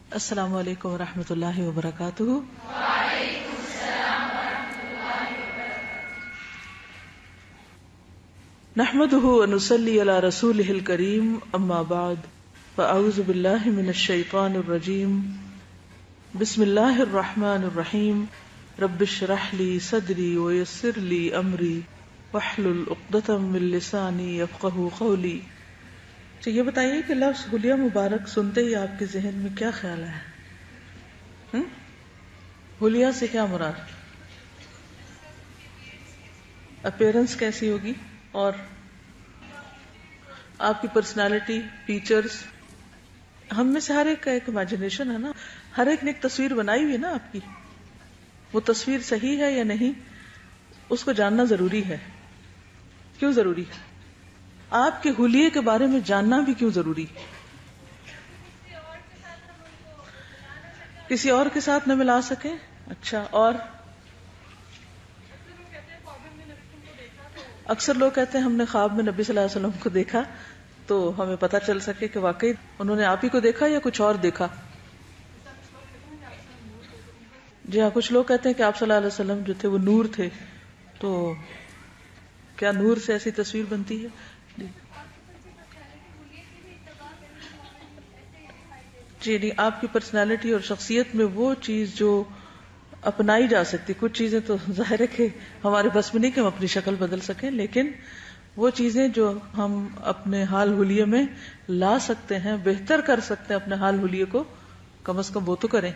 السلام علیکم ورحمۃ اللہ وبرکاتہ۔ وعلیکم السلام ورحمۃ اللہ وبرکاتہ۔ نحمده ونصلی علی رسولہ الکریم، اما بعد فاعوذ باللہ من الشیطان الرجیم، بسم اللہ الرحمن الرحیم، رب اشرح لی صدری ویسر لی امری واحلل عقدۃ من لسانی یفقہوا قولی۔ تو یہ بتائیے کہ لفظ حلیہ مبارک سنتے ہی آپ کے ذہن میں کیا خیال ہے؟ حلیہ سے کیا مراد؟ اپیرنس کیسی ہوگی اور آپ کی پرسنالٹی، فیچرز؟ ہم میں سے ہر ایک کا ایک امیجنیشن ہے نا، ہر ایک نے ایک تصویر بنائی ہوئی ہے نا آپ کی۔ وہ تصویر صحیح ہے یا نہیں، اس کو جاننا ضروری ہے۔ کیوں ضروری ہے؟ آپ کے حلیے کے بارے میں جاننا بھی کیوں ضروری؟ کسی اور کے ساتھ نہ ملا سکیں؟ اچھا، اور اکثر لوگ کہتے ہیں ہم نے خواب میں نبی صلی اللہ علیہ وسلم کو دیکھا تو ہمیں پتہ چل سکے کہ واقعی انہوں نے آپ ہی کو دیکھا یا کچھ اور دیکھا۔ جی ہاں، کچھ لوگ کہتے ہیں کہ آپ صلی اللہ علیہ وسلم جو تھے وہ نور تھے، تو کیا نور سے ایسی تصویر بنتی ہے؟ جی نہیں، آپ کی پرسنالٹی اور شخصیت میں وہ چیز جو اپنائی جا سکتی، کچھ چیزیں تو ظاہر ہے کہ ہمارے بس میں نہیں کہ ہم اپنی شکل بدل سکیں، لیکن وہ چیزیں جو ہم اپنے حال حلیے میں لا سکتے ہیں، بہتر کر سکتے ہیں اپنے حال حلیے کو، کم از کم وہ تو کریں۔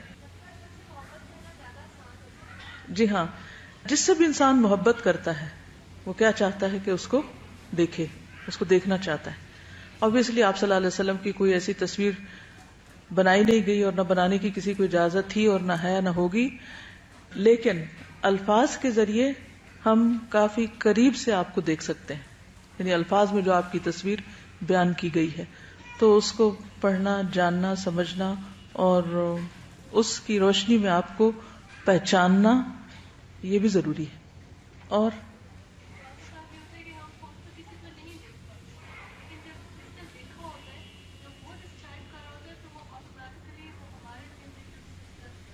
جی ہاں، جس سے بھی انسان محبت کرتا ہے وہ کیا چاہتا ہے کہ اس کو دیکھے، اس کو دیکھنا چاہتا ہے۔ obviously آپ صلی اللہ علیہ وسلم کی کوئی ایسی تصویر بنائی نہیں گئی اور نہ بنانے کی کسی کو اجازت تھی اور نہ ہے، نہ ہوگی، لیکن الفاظ کے ذریعے ہم کافی قریب سے آپ کو دیکھ سکتے ہیں، یعنی الفاظ میں جو آپ کی تصویر بیان کی گئی ہے، تو اس کو پڑھنا، جاننا، سمجھنا اور اس کی روشنی میں آپ کو پہچاننا یہ بھی ضروری ہے۔ اور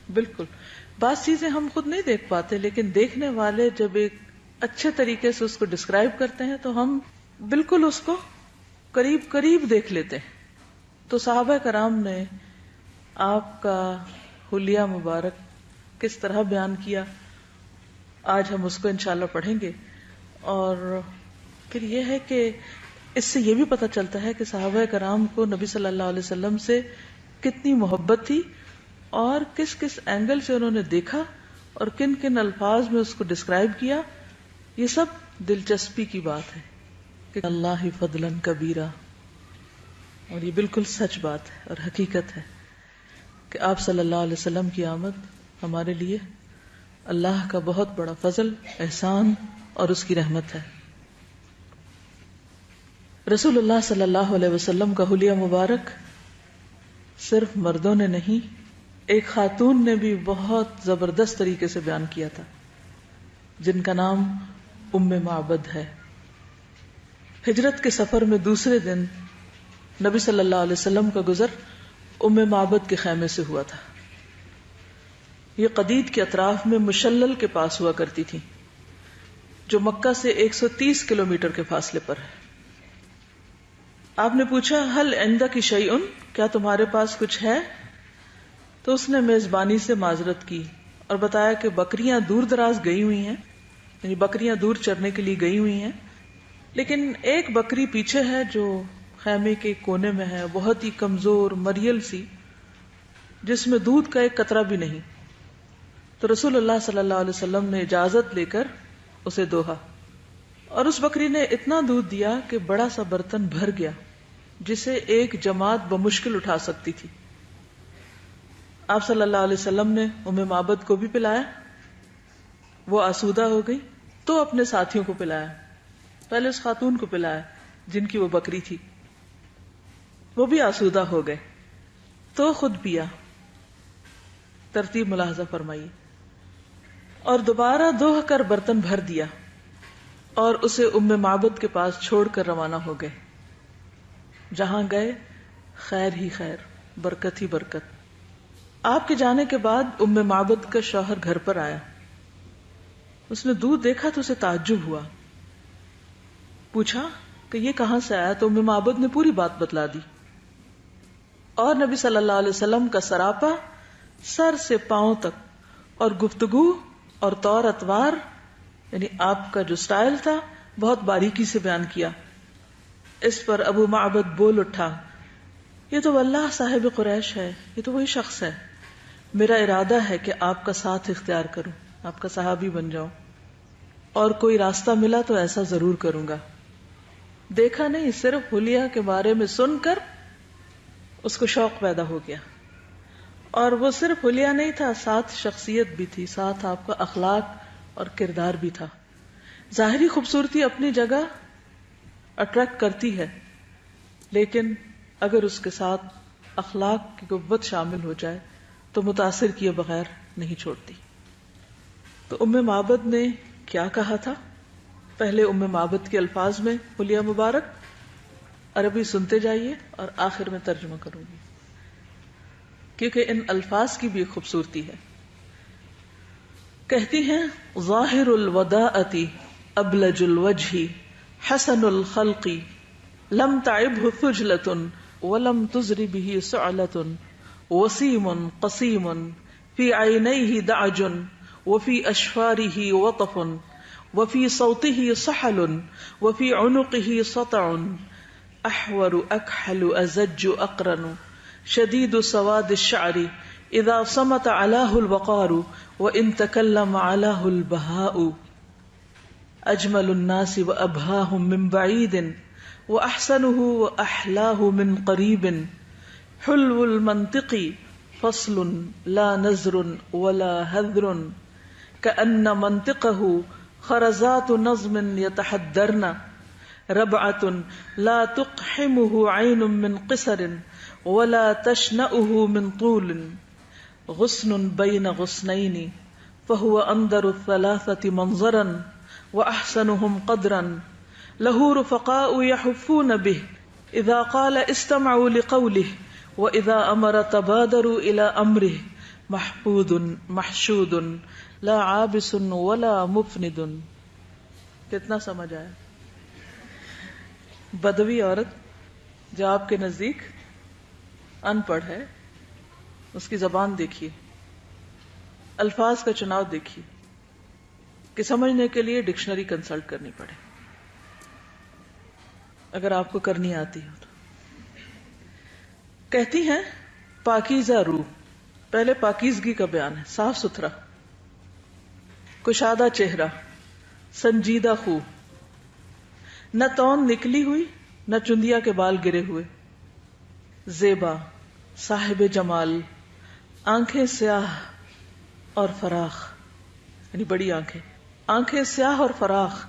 بالکل، بعض چیزیں ہم خود نہیں دیکھ پاتے، لیکن دیکھنے والے جب ایک اچھے طریقے سے اس کو ڈسکرائب کرتے ہیں تو ہم بالکل اس کو قریب قریب دیکھ لیتے ہیں۔ تو صحابہ کرام نے آپ کا حلیہ مبارک کس طرح بیان کیا، آج ہم اس کو انشاءاللہ پڑھیں گے۔ اور پھر یہ ہے کہ اس سے یہ بھی پتہ چلتا ہے کہ صحابہ کرام کو نبی صلی اللہ علیہ وسلم سے کتنی محبت تھی اور کس کس اینگل سے انہوں نے دیکھا اور کن کن الفاظ میں اس کو ڈسکرائب کیا۔ یہ سب دلچسپی کی بات ہے کہ اللہ فضلا کبیرا، اور یہ بالکل سچ بات ہے اور حقیقت ہے کہ آپ صلی اللہ علیہ وسلم کی آمد ہمارے لیے اللہ کا بہت بڑا فضل، احسان اور اس کی رحمت ہے۔ رسول اللہ صلی اللہ علیہ وسلم کا حلیہ مبارک صرف مردوں نے نہیں، ایک خاتون نے بھی بہت زبردست طریقے سے بیان کیا تھا، جن کا نام ام معبد ہے۔ ہجرت کے سفر میں دوسرے دن نبی صلی اللہ علیہ وسلم کا گزر ام معبد کے خیمے سے ہوا تھا۔ یہ قدید کے اطراف میں مشلل کے پاس ہوا کرتی تھی، جو مکہ سے 130 کلومیٹر کے فاصلے پر ہے۔ آپ نے پوچھا ہل عندک شیء، کیا تمہارے پاس کچھ ہے؟ تو اس نے میزبانی سے معذرت کی اور بتایا کہ بکریاں دور دراز گئی ہوئی ہیں، یعنی بکریاں دور چرنے کے لیے گئی ہوئی ہیں، لیکن ایک بکری پیچھے ہے جو خیمے کے کونے میں ہے، بہت ہی کمزور مریل سی، جس میں دودھ کا ایک قطرہ بھی نہیں۔ تو رسول اللہ صلی اللہ علیہ وسلم نے اجازت لے کر اسے دوہا، اور اس بکری نے اتنا دودھ دیا کہ بڑا سا برتن بھر گیا، جسے ایک جماعت بمشکل اٹھا سکتی تھی۔ آپ صلی اللہ علیہ وسلم نے ام معبد کو بھی پلایا، وہ آسودہ ہو گئی تو اپنے ساتھیوں کو پلایا، پہلے اس خاتون کو پلایا جن کی وہ بکری تھی، وہ بھی آسودہ ہو گئے تو خود پیا۔ ترتیب ملاحظہ فرمائیے۔ اور دوبارہ دوہ کر برتن بھر دیا اور اسے ام معبد کے پاس چھوڑ کر روانہ ہو گئے۔ جہاں گئے خیر ہی خیر، برکت ہی برکت۔ آپ کے جانے کے بعد ام معبد کا شوہر گھر پر آیا. اس نے دودھ دیکھا تو اسے تعجب ہوا. پوچھا کہ یہ کہاں سے آیا؟ تو ام معبد نے پوری بات بتلا دی. اور نبی صلی اللہ علیہ وسلم کا سراپا سر سے پاؤں تک، اور گفتگو اور طور اتوار، یعنی آپ کا جو سٹائل تھا بہت باریکی سے بیان کیا. اس پر ابو معبد بول اٹھا، یہ تو واللہ صاحب قریش ہے، یہ تو وہی شخص ہے. میرا ارادہ ہے کہ آپ کا ساتھ اختیار کروں، آپ کا صحابی بن جاؤں، اور کوئی راستہ ملا تو ایسا ضرور کروں گا. دیکھا نہیں، صرف حلیہ کے بارے میں سن کر اس کو شوق پیدا ہو گیا. اور وہ صرف حلیہ نہیں تھا، ساتھ شخصیت بھی تھی، ساتھ آپ کا اخلاق اور کردار بھی تھا. ظاہری خوبصورتی اپنی جگہ اٹریکٹ کرتی ہے، لیکن اگر اس کے ساتھ اخلاق کی قوت شامل ہو جائے تو متاثر کیے بغیر نہیں چھوڑتی. تو ام معبد نے کیا کہا تھا؟ پہلے ام معبد کے الفاظ میں حلیہ مبارک، عربی سنتے جائیے اور آخر میں ترجمہ کروں گی، کیونکہ ان الفاظ کی بھی ایک خوبصورتی ہے. کہتی ہیں، ظاہر الوداعۃ ابلج الوجہ حسن الخلق لم تعبہ خجلۃ ولم تزر بہ سعلۃ وسیم قسیم فی عینیہ دعج وفی اشفارہ وطف وفی صوتہ صحل وفی عنقہ سطع احور اکحل ازج اقرن شدید سواد الشعر اذا صمت علاہ الوقار وان تکلم علاہ البہاء اجمل الناس وابہاہم من بعید واحسنہ واحلاہ من قریب حلو المنطق فصل لا نزر ولا حذر کأن منطقہ خرزات نظم یتحدرن ربعة لا تقحمه عين من قصر ولا تشنأه من طول غصن بين غصنين فهو أنظر الثلاثة منظرا وأحسنهم قدرا له رفقاء يحفون به إذا قال استمعوا لقوله وإذا أمر تبادروا إلى أمره محفوظ محشود لا عابس ولا مفند. کتنا سمجھ آیا؟ بدوی عورت جو آپ کے نزدیک ان پڑھ ہے، اس کی زبان دیکھیے، الفاظ کا چناؤ دیکھیے کہ سمجھنے کے لیے ڈکشنری کنسلٹ کرنی پڑے، اگر آپ کو کرنی آتی ہو تو. کہتی ہیں پاکیزہ روح، پہلے پاکیزگی کا بیان ہے، صاف ستھرا، کشادہ چہرہ، سنجیدہ خو، نہ توند نکلی ہوئی نہ چندیا کے بال گرے ہوئے، زیبا، صاحب جمال، آنکھیں سیاہ اور فراخ، یعنی بڑی آنکھیں سیاہ اور فراخ،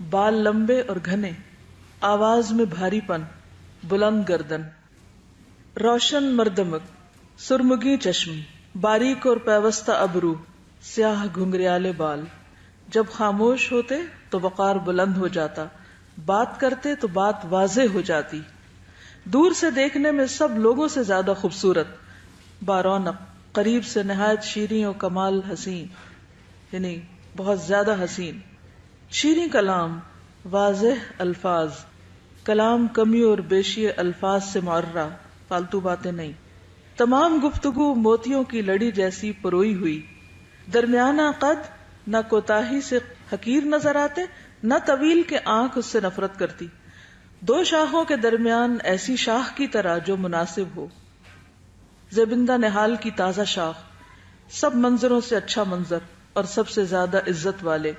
بال لمبے اور گھنے، آواز میں بھاری پن، بلند گردن، روشن مردمک، سرمگی چشم، باریک اور پیوستہ ابرو، سیاہ گھنگریالے بال. جب خاموش ہوتے تو وقار بلند ہو جاتا، بات کرتے تو بات واضح ہو جاتی، دور سے دیکھنے میں سب لوگوں سے زیادہ خوبصورت، بارونق، قریب سے نہایت شیریں و کمال حسین، یعنی بہت زیادہ حسین، شیریں کلام، واضح الفاظ، کلام کمی اور بیشی الفاظ سے معرہ، فالتو باتیں نہیں، تمام گفتگو موتیوں کی لڑی جیسی پروئی ہوئی، درمیانہ قد، نہ کوتاہی سے حقیر نظر آتے، نہ طویل کے آنکھ اس سے نفرت کرتی، دو شاخوں کے درمیان ایسی شاخ کی طرح جو مناسب ہو، زیبندہ نہال کی تازہ شاخ، سب منظروں سے اچھا منظر اور سب سے زیادہ عزت والے،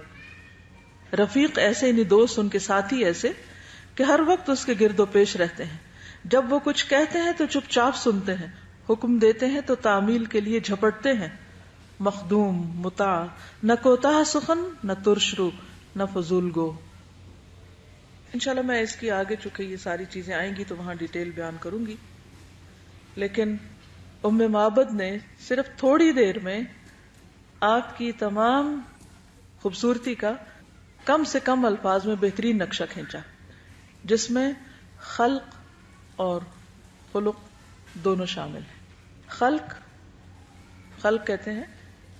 رفیق ایسے، یعنی دوست، ان کے ساتھی ایسے کہ ہر وقت اس کے گرد و پیش رہتے ہیں، جب وہ کچھ کہتے ہیں تو چپ چاپ سنتے ہیں، حکم دیتے ہیں تو تعمیل کے لیے جھپٹتے ہیں، مخدوم، مطاع، نہ کوتاہ سخن، نہ ترش رو، نہ فضول گو. انشاءاللہ میں اس کی آگے، چونکہ یہ ساری چیزیں آئیں گی تو وہاں ڈیٹیل بیان کروں گی، لیکن ام معبد نے صرف تھوڑی دیر میں آپ کی تمام خوبصورتی کا کم سے کم الفاظ میں بہترین نقشہ کھینچا، جس میں خلق اور خلق دونوں شامل ہیں. خلق خلق کہتے ہیں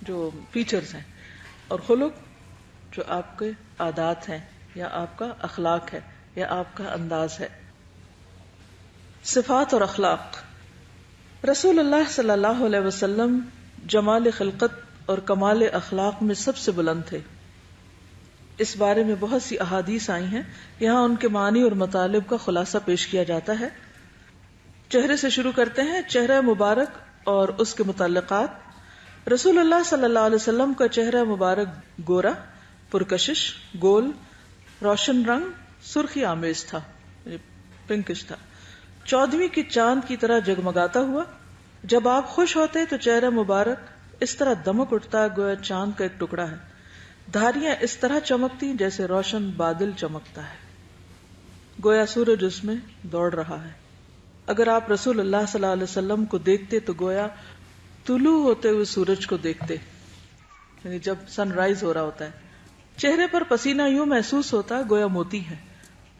جو فیچرز ہیں، اور خلق جو آپ کے عادات ہیں یا آپ کا اخلاق ہے یا آپ کا انداز ہے. صفات اور اخلاق. رسول اللہ صلی اللہ علیہ وسلم جمال خلقت اور کمال اخلاق میں سب سے بلند تھے. اس بارے میں بہت سی احادیث آئی ہیں، یہاں ان کے معنی اور مطالب کا خلاصہ پیش کیا جاتا ہے. چہرے سے شروع کرتے ہیں. چہرہ مبارک اور اس کے متعلقات. رسول اللہ صلی اللہ علیہ وسلم کا چہرہ مبارک گورا، پرکشش، گول، روشن رنگ، سرخی آمیز تھا، پنکش تھا، 14ویں کی چاند کی طرح جگمگاتا ہوا. جب آپ خوش ہوتے تو چہرہ مبارک اس طرح دمک اٹھتا گویا چاند کا ایک ٹکڑا ہے. دھاریاں اس طرح چمکتی جیسے روشن بادل چمکتا ہے، گویا سورج اس میں دوڑ رہا ہے. اگر آپ رسول اللہ صلی اللہ علیہ وسلم کو دیکھتے تو گویا طلوع ہوتے ہوئے سورج کو دیکھتے، یعنی جب سن رائز ہو رہا ہوتا ہے. چہرے پر پسینہ یوں محسوس ہوتا گویا موتی ہے،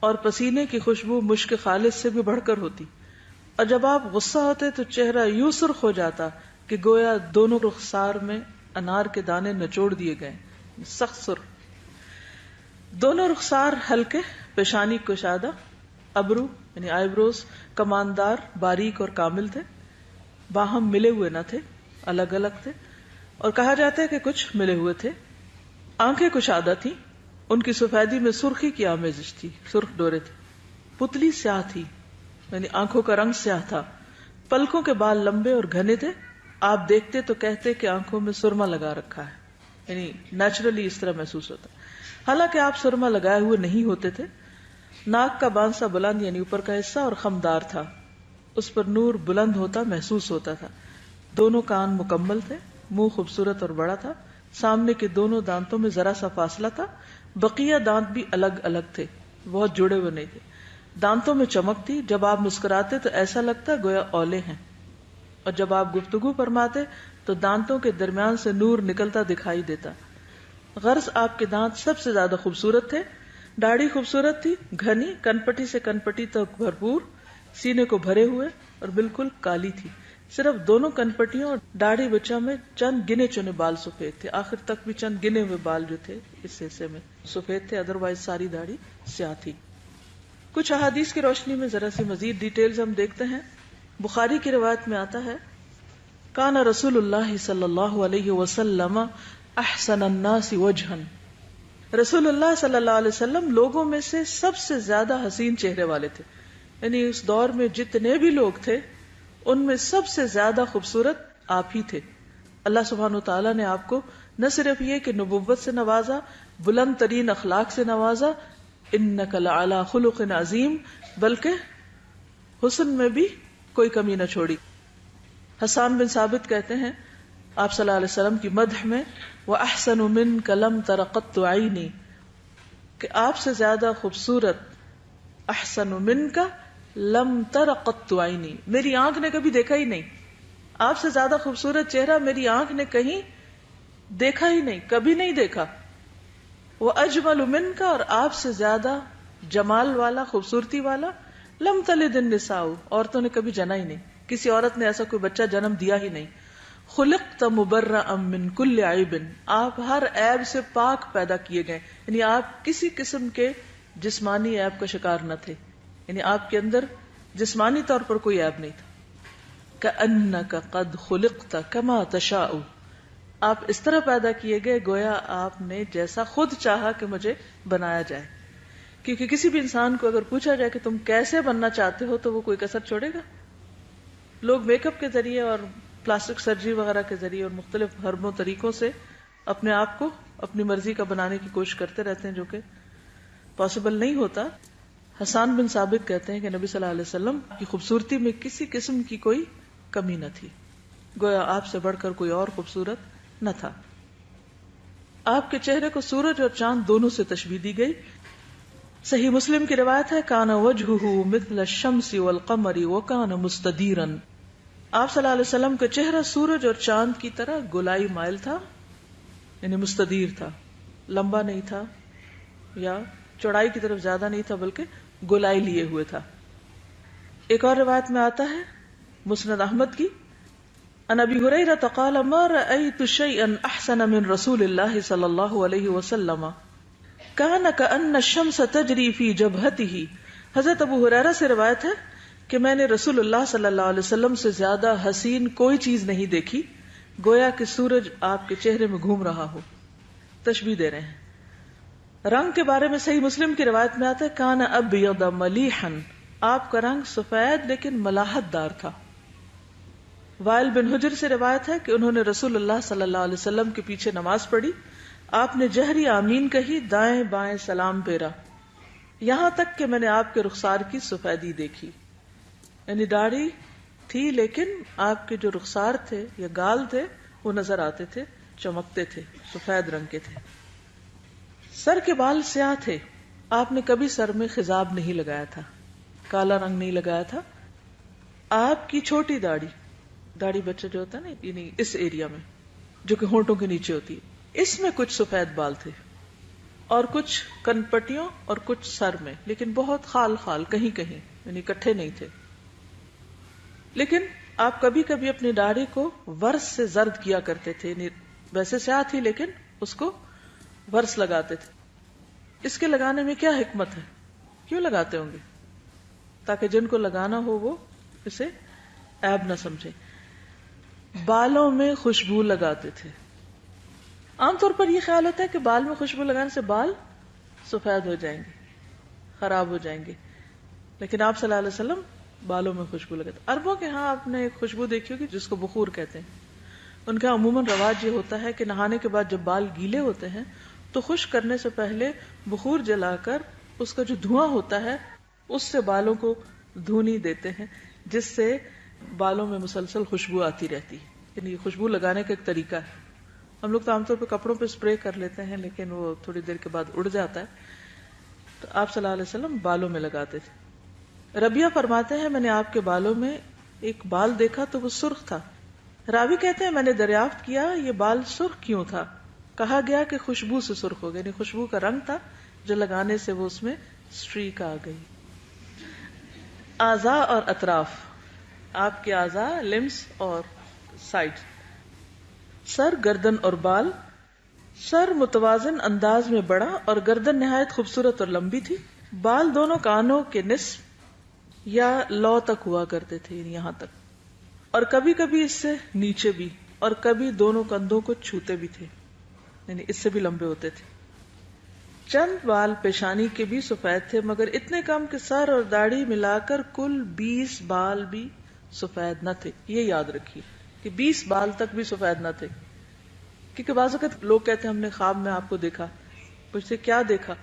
اور پسینے کی خوشبو مشک خالص سے بھی بڑھ کر ہوتی. اور جب آپ غصہ ہوتے تو چہرہ یوں سرخ ہو جاتا کہ گویا دونوں رخسار میں انار کے دانے نچوڑ دیے گئے، سخت سرخ. دونوں رخسار ہلکے، پیشانی کشادہ، ابرو یعنی آئی بروز کماندار، باریک اور کامل تھے. باہم ملے ہوئے نہ تھے، الگ الگ تھے، اور کہا جاتا ہے کہ کچھ ملے ہوئے تھے. آنکھیں کشادہ تھیں، ان کی سفیدی میں سرخی کی آمیزش تھی، سرخ ڈورے تھے. پتلی سیاہ تھی، یعنی آنکھوں کا رنگ سیاہ تھا. پلکوں کے بال لمبے اور گھنے تھے. آپ دیکھتے تو کہتے کہ آنکھوں میں سرما لگا رکھا ہے، یعنی نیچرلی اس طرح محسوس ہوتا. حالانکہ آپ سرما لگائے ہوئے نہیں ہوتے تھے. ناک کا بانسا بلند یعنی اوپر کا حصہ اور خمدار تھا، اس پر نور بلند ہوتا محسوس ہوتا تھا. دونوں کان مکمل تھے. منہ خوبصورت اور بڑا تھا. سامنے کے دونوں دانتوں میں ذرا سا فاصلہ تھا. بقیہ دانت بھی الگ الگ تھے، بہت جڑے ہوئے نہیں تھے. دانتوں میں چمک تھی. جب آپ مسکراتے تو ایسا لگتا گویا اولے ہیں، اور جب آپ گفتگو فرماتے تو دانتوں کے درمیان سے نور نکلتا دکھائی دیتا. غرض آپ کے دانت سب سے زیادہ خوبصورت تھے. داڑھی خوبصورت تھی، گھنی، کنپٹی سے کنپٹی تک بھرپور، سینے کو بھرے ہوئے اور بالکل کالی تھی. صرف دونوں کنپٹیوں اور داڑھی بچہ میں چند گنے چنے بال سفید تھے. آخر تک بھی چند گنے ہوئے بال جو تھے اس حصے میں سفید تھے، ادروائز ساری داڑھی سیاہ تھی. کچھ احادیث کی روشنی میں ذرا سی مزید ڈیٹیلز ہم دیکھتے ہیں. بخاری کی روایت میں آتا ہے، کان رسول اللہ صلی اللہ علیہ وسلم احسن الناس وجہا. رسول اللہ صلی اللہ علیہ وسلم لوگوں میں سے سب سے زیادہ حسین چہرے والے تھے. یعنی اس دور میں جتنے بھی لوگ تھے ان میں سب سے زیادہ خوبصورت آپ ہی تھے. اللہ سبحانہ وتعالی نے آپ کو نہ صرف یہ کہ نبوت سے نوازا، بلند ترین اخلاق سے نوازا، انک لعلی خلق عظیم، بلکہ حسن میں بھی کوئی کمی نہ چھوڑی. حسان بن ثابت کہتے ہیں آپ صلی اللہ علیہ وسلم کی مدح میں، وَأَحْسَنُ مِنْكَ لَمْ تَرَ قَطُّ عَيْنِي، کہ آپ سے زیادہ خوبصورت، احسن مِنْكَ لَمْ تَرَ قَطُّ عَيْنِي، میری آنکھ نے کبھی دیکھا ہی نہیں. آپ سے زیادہ خوبصورت چہرہ میری آنکھ نے کہیں دیکھا ہی نہیں، کبھی نہیں دیکھا. وَأَجْمَلُ مِنْكَ، اور آپ سے زیادہ جمال والا، خوبصورتی والا، لَمْ تَلِدِ النِّسَاءُ، عورتوں نے کبھی جنا ہی نہیں، کسی عورت نے ایسا کوئی بچہ جنم دیا ہی نہیں. خلقت مبرأ من کل عیب، آپ ہر عیب سے پاک پیدا کیے گئے، یعنی آپ کسی قسم کے جسمانی عیب کا شکار نہ تھے، یعنی آپ کے اندر جسمانی طور پر کوئی عیب نہیں تھا. کأنک قد خلقت کما تشاء، آپ اس طرح پیدا کیے گئے گویا آپ نے جیسا خود چاہا کہ مجھے بنایا جائے. کیونکہ کسی بھی انسان کو اگر پوچھا جائے کہ تم کیسے بننا چاہتے ہو تو وہ کوئی کسر چھوڑے گا. لوگ میک اپ کے ذریعے اور پلاسٹک سرجری وغیرہ کے ذریعے اور مختلف حربوں طریقوں سے اپنے آپ کو اپنی مرضی کا بنانے کی کوشش کرتے رہتے ہیں، جو کہ پاسبل نہیں ہوتا. حسان بن ثابت کہتے ہیں کہ نبی صلی اللہ علیہ وسلم کی خوبصورتی میں کسی قسم کی کوئی کمی نہ تھی، گویا آپ سے بڑھ کر کوئی اور خوبصورت نہ تھا. آپ کے چہرے کو سورج اور چاند دونوں سے تشبیہ دی گئی. صحیح مسلم کی روایت ہے، کان وجہہ مثل الشمس والقمر وکان مستدیرا، آپ صلی اللہ علیہ وسلم کا چہرہ سورج اور چاند کی طرح گولائی مائل تھا، یعنی مستدیر تھا، لمبا نہیں تھا یا چوڑائی کی طرف زیادہ نہیں تھا، بلکہ گولائی لیے ہوئے تھا. ایک اور روایت میں آتا ہے مسند احمد کی، عن ابی ہریرہ قال ما رأيت شيئا احسن من رسول اللہ صلی اللہ علیہ وسلم كان كأن الشمس تجری فی جبهته. حضرت ابو ہریرہ سے روایت ہے کہ میں نے رسول اللہ صلی اللہ علیہ وسلم سے زیادہ حسین کوئی چیز نہیں دیکھی، گویا کہ سورج آپ کے چہرے میں گھوم رہا ہو. تشبیہ دے رہے ہیں. رنگ کے بارے میں صحیح مسلم کی روایت میں آتا ہے کان ابیض ملیحا، آپ کا رنگ سفید لیکن ملاحت دار تھا. وائل بن حجر سے روایت ہے کہ انہوں نے رسول اللہ صلی اللہ علیہ وسلم کے پیچھے نماز پڑھی، آپ نے جہری آمین کہی، دائیں بائیں سلام پھیرا، یہاں تک کہ میں نے آپ کے رخسار کی سفیدی دیکھی. یعنی داڑھی تھی لیکن آپ کے جو رخسار تھے یا گال تھے وہ نظر آتے تھے، چمکتے تھے، سفید رنگ کے تھے. سر کے بال سیاہ تھے، آپ نے کبھی سر میں خضاب نہیں لگایا تھا، کالا رنگ نہیں لگایا تھا. آپ کی چھوٹی داڑھی بچہ جو ہوتا ہے نا، یعنی اس ایریا میں جو کہ ہونٹوں کے نیچے ہوتی ہے، اس میں کچھ سفید بال تھے اور کچھ کن پٹیوں اور کچھ سر میں، لیکن بہت خال خال کہیں کہیں، یعنی اکٹھے نہیں تھے. لیکن آپ کبھی کبھی اپنی داڑھی کو ورس سے زرد کیا کرتے تھے، یعنی ویسے سیاہ تھی لیکن اس کو ورس لگاتے تھے. اس کے لگانے میں کیا حکمت ہے؟ کیوں لگاتے ہوں گے؟ تاکہ جن کو لگانا ہو وہ اسے عیب نہ سمجھے. بالوں میں خوشبو لگاتے تھے. عام طور پر یہ خیال ہوتا ہے کہ بال میں خوشبو لگانے سے بال سفید ہو جائیں گے، خراب ہو جائیں گے، لیکن آپ صلی اللہ علیہ وسلم بالوں میں خوشبو لگاتے. عربوں کے ہاں آپ نے ایک خوشبو دیکھی ہوگی جس کو بخور کہتے ہیں. ان کا عموماً رواج یہ ہوتا ہے کہ نہانے کے بعد جب بال گیلے ہوتے ہیں تو خشک کرنے سے پہلے بخور جلا کر اس کا جو دھواں ہوتا ہے اس سے بالوں کو دھونی دیتے ہیں، جس سے بالوں میں مسلسل خوشبو آتی رہتی ہے. یعنی خوشبو لگانے کا ایک طریقہ ہے. ہم لوگ تو عام طور پہ کپڑوں پہ اسپرے کر لیتے ہیں لیکن وہ تھوڑی دیر کے بعد اڑ جاتا ہے، تو آپ صلی اللہ علیہ وسلم بالوں میں لگاتے تھے. ربیہ فرماتے ہیں میں نے آپ کے بالوں میں ایک بال دیکھا تو وہ سرخ تھا. راوی کہتے ہیں میں نے دریافت کیا یہ بال سرخ کیوں تھا؟ کہا گیا کہ خوشبو سے سرخ ہو گئے، یعنی خوشبو کا رنگ تھا جو لگانے سے وہ اس میں سٹریک آ گئی. اعضاء اور اطراف، آپ کے اعضاء لمس اور سائڈ. سر، گردن اور بال. سر متوازن انداز میں بڑا اور گردن نہایت خوبصورت اور لمبی تھی. بال دونوں کانوں کے نصف یا لو تک ہوا کرتے تھے، یعنی یہاں تک، اور کبھی کبھی اس سے نیچے بھی، اور کبھی دونوں کندھوں کو چھوتے بھی تھے، یعنی اس سے بھی لمبے ہوتے تھے. چند بال پیشانی کے بھی سفید تھے مگر اتنے کم کہ سر اور داڑھی ملا کر کل 20 بال بھی سفید نہ تھے. یہ یاد رکھیے کہ 20 بال تک بھی سفید نہ تھے، کیونکہ بعض اوقات لوگ کہتے ہیں ہم نے خواب میں آپ کو دیکھا، پوچھتے کیا دیکھا؟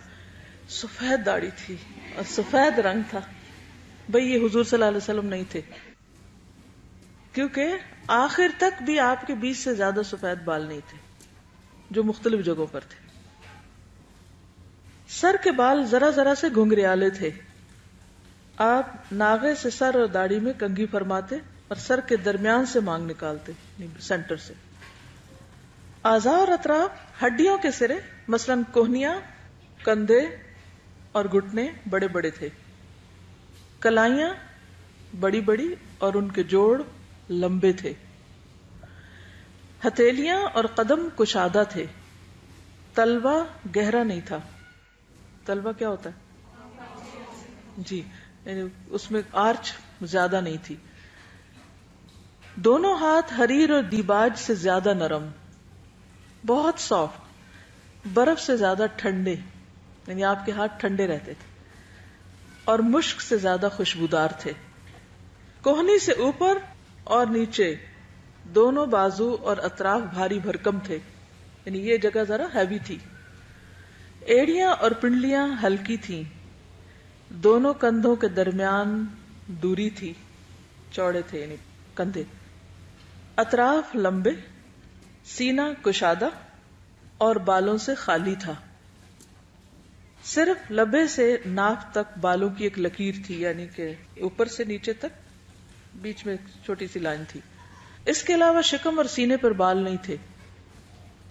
سفید داڑھی تھی اور سفید رنگ تھا. بھئی یہ حضور صلی اللہ علیہ وسلم نہیں تھے، کیونکہ آخر تک بھی آپ کے 20 سے زیادہ سفید بال نہیں تھے جو مختلف جگہوں پر تھے. سر کے بال ذرا ذرا سے گھنگریالے تھے. آپ ناغے سے سر اور داڑھی میں کنگھی فرماتے اور سر کے درمیان سے مانگ نکالتے، سینٹر سے. اعضاء اور اطراف، ہڈیوں کے سرے مثلاً کوہنیاں، کندھے اور گھٹنے بڑے بڑے تھے. کلائیاں بڑی بڑی اور ان کے جوڑ لمبے تھے. ہتھیلیاں اور قدم کشادہ تھے. تلوا گہرا نہیں تھا. تلوا کیا ہوتا ہے؟ جی، یعنی اس میں آرچ زیادہ نہیں تھی. دونوں ہاتھ حریر اور دیباج سے زیادہ نرم، بہت سافٹ، برف سے زیادہ ٹھنڈے، یعنی آپ کے ہاتھ ٹھنڈے رہتے تھے، اور مشک سے زیادہ خوشبودار تھے. کوہنی سے اوپر اور نیچے دونوں بازو اور اطراف بھاری بھرکم تھے، یعنی یہ جگہ ذرا ہیوی تھی. ایڑیاں اور پنڈلیاں ہلکی تھیں. دونوں کندھوں کے درمیان دوری تھی، چوڑے تھے یعنی کندھے. اطراف لمبے، سینہ کشادہ اور بالوں سے خالی تھا. صرف لبے سے ناف تک بالوں کی ایک لکیر تھی، یعنی کہ اوپر سے نیچے تک بیچ میں چھوٹی سی لائن تھی. اس کے علاوہ شکم اور سینے پر بال نہیں تھے.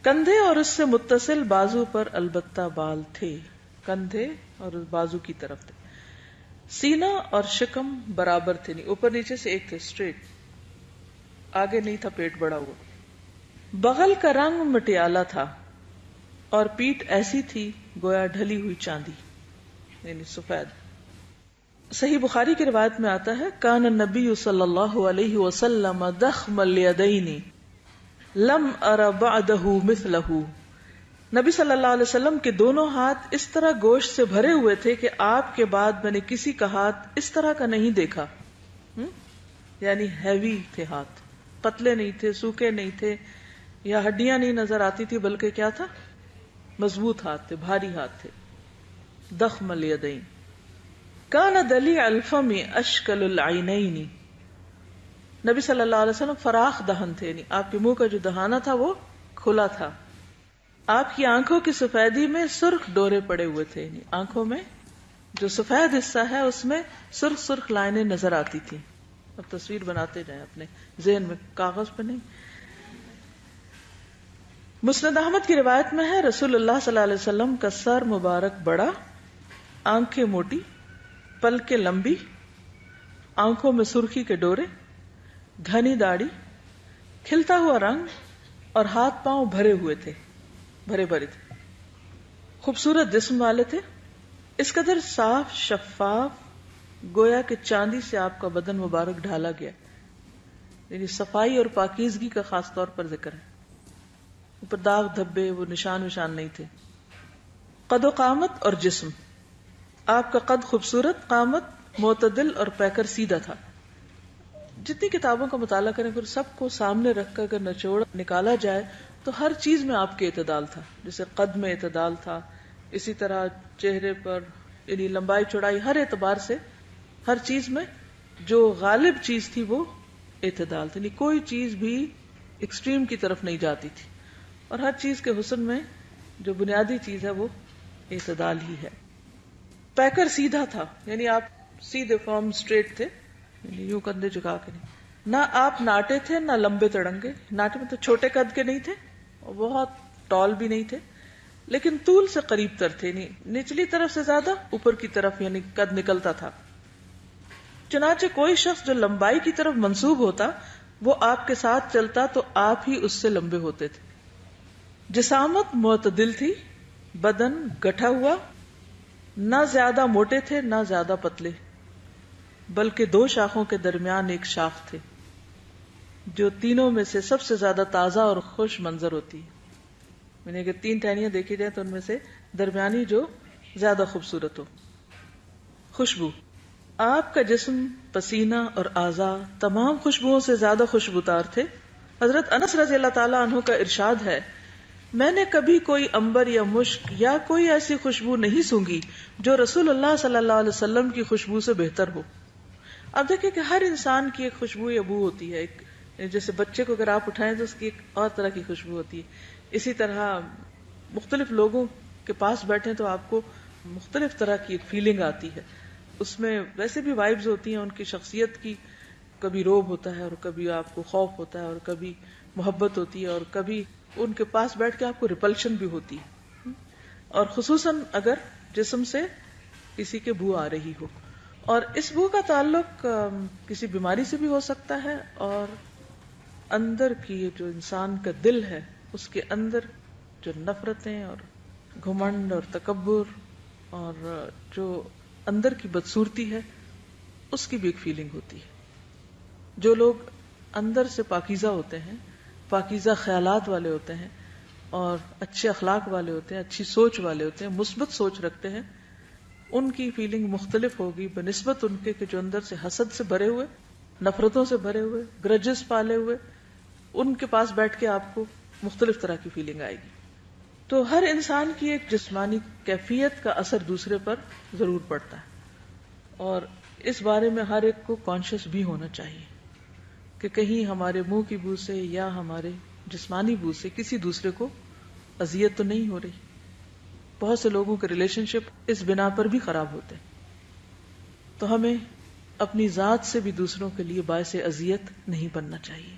کندھے اور اس سے متصل بازو پر البتہ بال تھے، کندھے اور بازو کی طرف تھے. سینہ اور شکم برابر تھے، نہیں اوپر نیچے سے ایک تھے، اسٹریٹ. آگے نہیں تھا پیٹ بڑا ہوا. بغل کا رنگ مٹیالہ تھا اور پیٹھ ایسی تھی گویا ڈھلی ہوئی چاندی یعنی سفید. صحیح بخاری کی روایت میں آتا ہے کان النبی صلی اللہ علیہ وسلم ضخم الیدین لم ار بعدہ مثلہ. نبی صلی اللہ علیہ وسلم کے دونوں ہاتھ اس طرح گوشت سے بھرے ہوئے تھے کہ آپ کے بعد میں نے کسی کا ہاتھ اس طرح کا نہیں دیکھا. یعنی ہیوی تھے ہاتھ، پتلے نہیں تھے، سوکھے نہیں تھے، یا ہڈیاں نہیں نظر آتی تھی، بلکہ کیا تھا؟ مضبوط ہاتھ تھے، بھاری ہاتھ تھے. ضخم الیدین کان دلیع الفم اشکل العینین. نبی صلی اللہ علیہ وسلم فراخ دہن تھے، یعنی آپ کے منہ کا جو دہانہ تھا وہ کھلا تھا. آپ کی آنکھوں کی سفیدی میں سرخ ڈورے پڑے ہوئے تھے، یعنی آنکھوں میں جو سفید حصہ ہے اس میں سرخ سرخ لائنیں نظر آتی تھی. اب تصویر بناتے جائیں اپنے ذہن میں، کاغذ پہ نہیں. مسند احمد کی روایت میں ہے رسول اللہ صلی اللہ علیہ وسلم کا سر مبارک بڑا، آنکھیں موٹی، پلکیں لمبی، آنکھوں میں سرخی کے ڈورے، گھنی داڑھی، کھلتا ہوا رنگ اور ہاتھ پاؤں بھرے ہوئے تھے، بھرے بھرے تھے. خوبصورت جسم والے تھے، اس قدر صاف شفاف گویا کہ چاندی سے آپ کا بدن مبارک ڈھالا گیا. یعنی صفائی اور پاکیزگی کا خاص طور پر ذکر ہے. اوپر داغ دھبے وہ نشان وشان نہیں تھے. قد و قامت اور جسم، آپ کا قد خوبصورت، قامت معتدل اور پیکر سیدھا تھا. جتنی کتابوں کا مطالعہ کریں پھر سب کو سامنے رکھ کر اگر نچوڑ نکالا جائے تو ہر چیز میں آپ کے اعتدال تھا. جیسے قد میں اعتدال تھا، اسی طرح چہرے پر یعنی لمبائی چوڑائی، ہر اعتبار سے ہر چیز میں جو غالب چیز تھی وہ اعتدال تھی. یعنی کوئی چیز بھی ایکسٹریم کی طرف نہیں جاتی تھی، اور ہر چیز کے حسن میں جو بنیادی چیز ہے وہ اعتدال ہی ہے. پیکر سیدھا تھا، یعنی آپ سیدھے فارم اسٹریٹ تھے، یعنی یوں کندھے جھکا کے نہیں. نہ آپ ناٹے تھے نہ لمبے تڑنگے. ناٹے میں تو چھوٹے قد کے نہیں تھے اور بہت ٹال بھی نہیں تھے، لیکن طول سے قریب تر تھے، یعنی نچلی طرف سے زیادہ اوپر کی طرف یعنی قد نکلتا تھا. چنانچہ کوئی شخص جو لمبائی کی طرف منسوب ہوتا وہ آپ کے ساتھ چلتا تو آپ ہی اس سے لمبے ہوتے تھے. جسامت معتدل تھی، بدن گٹھا ہوا، نہ زیادہ موٹے تھے نہ زیادہ پتلے، بلکہ دو شاخوں کے درمیان ایک شاخ تھے جو تینوں میں سے سب سے زیادہ تازہ اور خوش منظر ہوتی ہے. یعنی اگر تین ٹہنیاں دیکھی جائیں تو ان میں سے درمیانی جو زیادہ خوبصورت ہو. خوشبو، آپ کا جسم، پسینہ اور اعضاء تمام خوشبوؤں سے زیادہ خوشبودار تھے. حضرت انس رضی اللہ تعالیٰ عنہ کا ارشاد ہے میں نے کبھی کوئی عنبر یا مشک یا کوئی ایسی خوشبو نہیں سونگھی جو رسول اللہ صلی اللہ علیہ وسلم کی خوشبو سے بہتر ہو. اب دیکھیں کہ ہر انسان کی ایک خوشبو یا بو ہوتی ہے. جیسے بچے کو اگر آپ اٹھائیں تو اس کی ایک اور طرح کی خوشبو ہوتی ہے. اسی طرح مختلف لوگوں کے پاس بیٹھیں تو آپ کو مختلف طرح کی ایک فیلنگ آتی ہے. اس میں ویسے بھی وائبز ہوتی ہیں ان کی شخصیت کی، کبھی روب ہوتا ہے اور کبھی آپ کو خوف ہوتا ہے اور کبھی محبت ہوتی ہے اور کبھی ان کے پاس بیٹھ کے آپ کو ریپلشن بھی ہوتی ہے، اور خصوصاً اگر جسم سے کسی کے بو آ رہی ہو. اور اس بو کا تعلق کسی بیماری سے بھی ہو سکتا ہے، اور اندر کی جو انسان کا دل ہے اس کے اندر جو نفرتیں اور گھمنڈ اور تکبر اور جو اندر کی بدصورتی ہے اس کی بھی ایک فیلنگ ہوتی ہے. جو لوگ اندر سے پاکیزہ ہوتے ہیں، پاکیزہ خیالات والے ہوتے ہیں اور اچھے اخلاق والے ہوتے ہیں، اچھی سوچ والے ہوتے ہیں، مثبت سوچ رکھتے ہیں، ان کی فیلنگ مختلف ہوگی بنسبت ان کے کہ جو اندر سے حسد سے بھرے ہوئے، نفرتوں سے بھرے ہوئے، گرجز پالے ہوئے. ان کے پاس بیٹھ کے آپ کو مختلف طرح کی فیلنگ آئے گی. تو ہر انسان کی ایک جسمانی کیفیت کا اثر دوسرے پر ضرور پڑتا ہے، اور اس بارے میں ہر ایک کو کانشیس بھی ہونا چاہیے کہ کہیں ہمارے منہ کی بو سے یا ہمارے جسمانی بو سے کسی دوسرے کو اذیت تو نہیں ہو رہی. بہت سے لوگوں کے ریلیشن شپ اس بنا پر بھی خراب ہوتے ہیں. تو ہمیں اپنی ذات سے بھی دوسروں کے لیے باعث اذیت نہیں بننا چاہیے.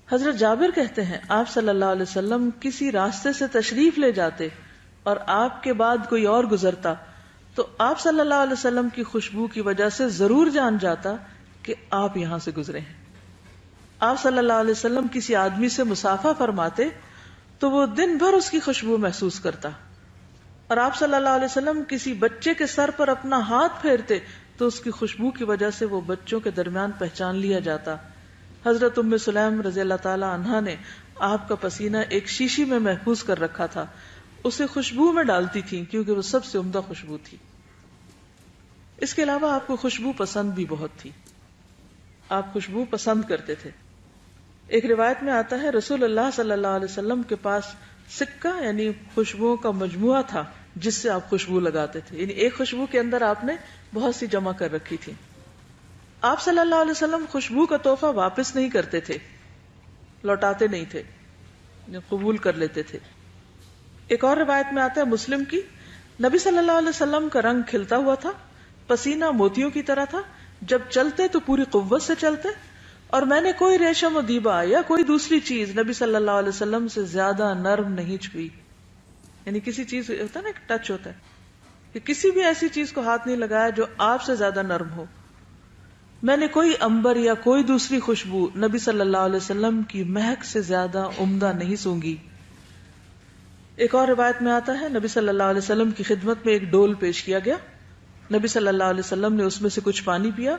حضرت جابر کہتے ہیں آپ صلی اللہ علیہ وسلم کسی راستے سے تشریف لے جاتے اور آپ کے بعد کوئی اور گزرتا تو آپ صلی اللہ علیہ وسلم کی خوشبو کی وجہ سے ضرور جان جاتا کہ آپ یہاں سے گزرے ہیں. آپ صلی اللہ علیہ وسلم کسی آدمی سے مصافحہ فرماتے تو وہ دن بھر اس کی خوشبو محسوس کرتا، اور آپ صلی اللہ علیہ وسلم کسی بچے کے سر پر اپنا ہاتھ پھیرتے تو اس کی خوشبو کی وجہ سے وہ بچوں کے درمیان پہچان لیا جاتا۔ حضرت ام سلیم رضی اللہ تعالی عنہا نے آپ کا پسینہ ایک شیشی میں محفوظ کر رکھا تھا، اسے خوشبو میں ڈالتی تھی کیونکہ وہ سب سے عمدہ خوشبو تھی۔ اس کے علاوہ آپ کو خوشبو پسند بھی بہت تھی، آپ خوشبو پسند کرتے تھے۔ ایک روایت میں آتا ہے رسول اللہ صلی اللہ علیہ وسلم کے پاس سکہ یعنی خوشبوؤں کا مجموعہ تھا جس سے آپ خوشبو لگاتے تھے، یعنی ایک خوشبو کے اندر آپ نے بہت سی جمع کر رکھی تھی۔ آپ صلی اللہ علیہ وسلم خوشبو کا تحفہ واپس نہیں کرتے تھے، لوٹاتے نہیں تھے، قبول کر لیتے تھے۔ ایک اور روایت میں آتا ہے مسلم کی، نبی صلی اللہ علیہ وسلم کا رنگ کھلتا ہوا تھا، پسینہ موتیوں کی طرح تھا، جب چلتے تو پوری قوت سے چلتے، اور میں نے کوئی ریشم و دیبا یا کوئی دوسری چیز نبی صلی اللہ علیہ وسلم سے زیادہ نرم نہیں چھوئی۔ یعنی کسی چیز ہوتا ہے نا، ایک ٹچ ہوتا ہے کہ کسی بھی ایسی چیز کو ہاتھ نہیں لگایا جو آپ سے زیادہ نرم ہو۔ میں نے کوئی عنبر یا کوئی دوسری خوشبو نبی صلی اللہ علیہ وسلم کی مہک سے زیادہ عمدہ نہیں سونگھی۔ ایک اور روایت میں آتا ہے نبی صلی اللہ علیہ وسلم کی خدمت میں ایک ڈول پیش کیا گیا، نبی صلی اللہ علیہ وسلم نے اس میں سے کچھ پانی پیا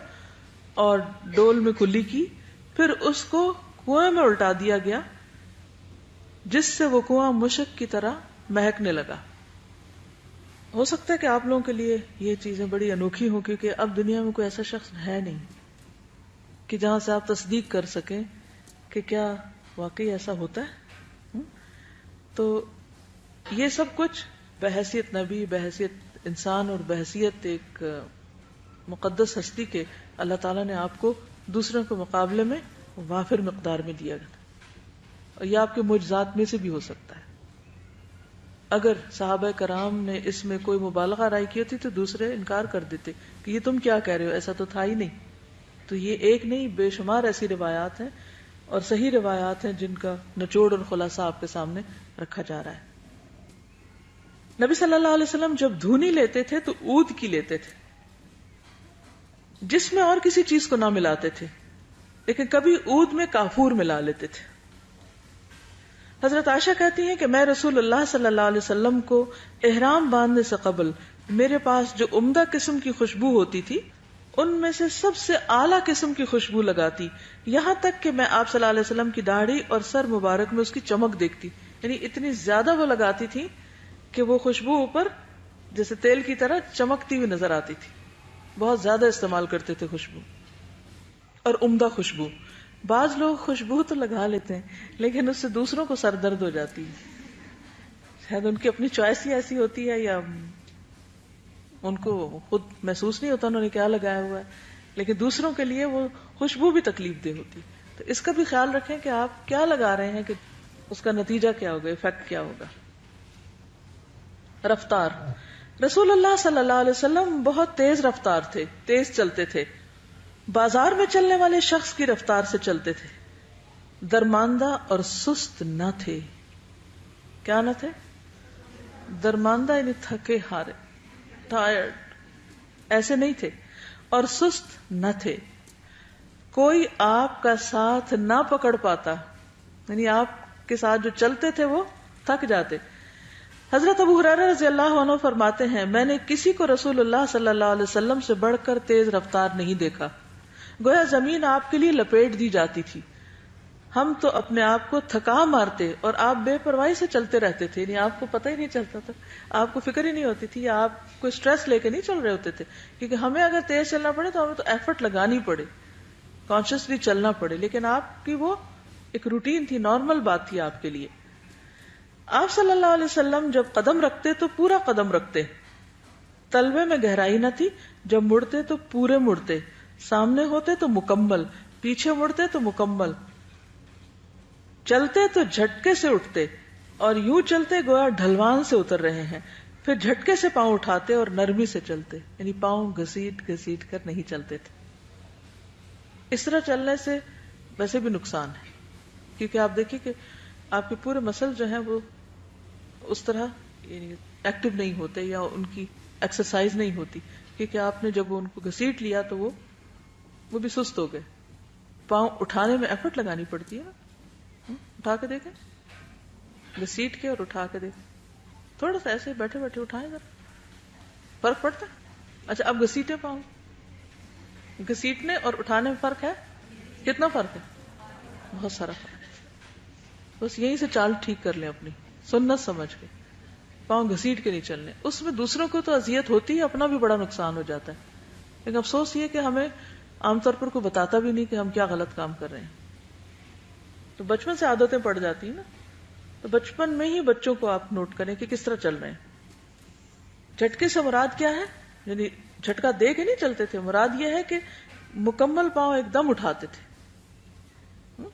اور ڈول میں کلی کی، پھر اس کو کنویں میں الٹا دیا گیا جس سے وہ کنواں مشک کی طرح مہکنے لگا۔ ہو سکتا ہے کہ آپ لوگوں کے لیے یہ چیزیں بڑی انوکھی ہوں، کیونکہ اب دنیا میں کوئی ایسا شخص ہے نہیں کہ جہاں سے آپ تصدیق کر سکیں کہ کیا واقعی ایسا ہوتا ہے۔ تو یہ سب کچھ بحیثیت نبی، بحیثیت انسان اور بحیثیت ایک مقدس ہستی کے اللہ تعالیٰ نے آپ کو دوسروں کے مقابلے میں وافر مقدار میں دیا گیا، اور یہ آپ کے معجزات میں سے بھی ہو سکتا ہے۔ اگر صحابہ کرام نے اس میں کوئی مبالغہ رائے کی ہوتی تو دوسرے انکار کر دیتے کہ یہ تم کیا کہہ رہے ہو، ایسا تو تھا ہی نہیں۔ تو یہ ایک نہیں بے شمار ایسی روایات ہیں اور صحیح روایات ہیں جن کا نچوڑ اور خلاصہ آپ کے سامنے رکھا جا رہا ہے۔ نبی صلی اللہ علیہ وسلم جب دھونی لیتے تھے تو عود کی لیتے تھے، جس میں اور کسی چیز کو نہ ملاتے تھے، لیکن کبھی عود میں کافور ملا لیتے تھے۔ حضرت عائشہ کہتی ہیں کہ میں رسول اللہ صلی اللہ علیہ وسلم کو احرام باندھنے سے قبل میرے پاس جو عمدہ قسم کی خوشبو ہوتی تھی ان میں سے سب سے اعلیٰ قسم کی خوشبو لگاتی، یہاں تک کہ میں آپ صلی اللہ علیہ وسلم کی داڑھی اور سر مبارک میں اس کی چمک دیکھتی، یعنی اتنی زیادہ وہ لگاتی تھی کہ وہ خوشبو اوپر جیسے تیل کی طرح چمکتی ہوئی نظر آتی تھی۔ بہت زیادہ استعمال کرتے تھے خوشبو، اور عمدہ خوشبو۔ بعض لوگ خوشبو تو لگا لیتے ہیں لیکن اس سے دوسروں کو سر درد ہو جاتی ہے، شاید ان کی اپنی چوائس ہی ایسی ہوتی ہے یا ان کو خود محسوس نہیں ہوتا انہوں نے کیا لگایا ہوا ہے، لیکن دوسروں کے لیے وہ خوشبو بھی تکلیف دہ ہوتی۔ تو اس کا بھی خیال رکھیں کہ آپ کیا لگا رہے ہیں، کہ اس کا نتیجہ کیا ہوگا، ایفیکٹ کیا ہوگا۔ رفتار، رسول اللہ صلی اللہ علیہ وسلم بہت تیز رفتار تھے، تیز چلتے تھے، بازار میں چلنے والے شخص کی رفتار سے چلتے تھے، درماندہ اور سست نہ تھے۔ کیا نہ تھے؟ درماندہ یعنی تھکے ہارے، ٹائرڈ، ایسے نہیں تھے، اور سست نہ تھے۔ کوئی آپ کا ساتھ نہ پکڑ پاتا، یعنی آپ کے ساتھ جو چلتے تھے وہ تھک جاتے۔ حضرت ابو ہریرہ رضی اللہ عنہ فرماتے ہیں میں نے کسی کو رسول اللہ صلی اللہ علیہ وسلم سے بڑھ کر تیز رفتار نہیں دیکھا، گویا زمین آپ کے لیے لپیٹ دی جاتی تھی، ہم تو اپنے آپ کو تھکا مارتے اور آپ بے پرواہی سے چلتے رہتے تھے، یعنی آپ کو پتہ ہی نہیں چلتا تھا، آپ کو فکر ہی نہیں ہوتی تھی، یا آپ کوئی سٹریس لے کے نہیں چل رہے ہوتے تھے، کیونکہ ہمیں اگر تیز چلنا پڑے تو ہمیں تو ایفرٹ لگانی پڑے، کانشیسلی چلنا پڑے، لیکن آپ کی وہ ایک روٹین تھی، نارمل بات تھی آپ کے لیے۔ آپ صلی اللہ علیہ وسلم جب قدم رکھتے تو پورا قدم رکھتے، تلوے میں گہرائی نہ تھی، جب مڑتے تو پورے مڑتے، سامنے ہوتے تو مکمل، پیچھے مڑتے تو مکمل، چلتے تو جھٹکے سے اٹھتے اور یوں چلتے گویا ڈھلوان سے اتر رہے ہیں، پھر جھٹکے سے پاؤں اٹھاتے اور نرمی سے چلتے، یعنی پاؤں گھسیٹ گھسیٹ کر نہیں چلتے تھے۔ اس طرح چلنے سے ویسے بھی نقصان ہے، کیونکہ آپ دیکھیں کہ آپ کے پورے مسل جو ہیں وہ اس طرح ایکٹیو نہیں ہوتے یا ان کی ایکسرسائز نہیں ہوتی، کیونکہ آپ نے جب ان کو گھسیٹ لیا تو وہ بھی سست ہو گئے، پاؤں اٹھانے میں ایفرٹ لگانی پڑتی ہے نا. اٹھا کے دیکھیں, گھسیٹ کے اور اٹھا کے دیکھیں, تھوڑا سا ایسے بیٹھے بیٹھے اٹھائیں ذرا, فرق پڑتا ہے. اچھا اب گھسیٹے پاؤں, گھسیٹنے اور اٹھانے میں فرق ہے, کتنا فرق ہے؟ بہت سارا فرق ہے. بس یہیں سے چال ٹھیک کر لیں اپنی سنت سمجھ کے, پاؤں گھسیٹ کے نہیں چلنے. اس میں دوسروں کو تو اذیت ہوتی ہے, اپنا بھی بڑا نقصان ہو جاتا ہے. لیکن افسوس یہ کہ ہمیں عام طور پر کوئی بتاتا بھی نہیں کہ ہم کیا غلط کام کر رہے ہیں. تو بچپن سے عادتیں پڑ جاتی ہیں نا, تو بچپن میں ہی بچوں کو آپ نوٹ کریں کہ کس طرح چل رہے ہیں. جھٹکے سے مراد کیا ہے؟ یعنی جھٹکا دے کے نہیں چلتے تھے, مراد یہ ہے کہ مکمل پاؤں ایک دم اٹھاتے تھے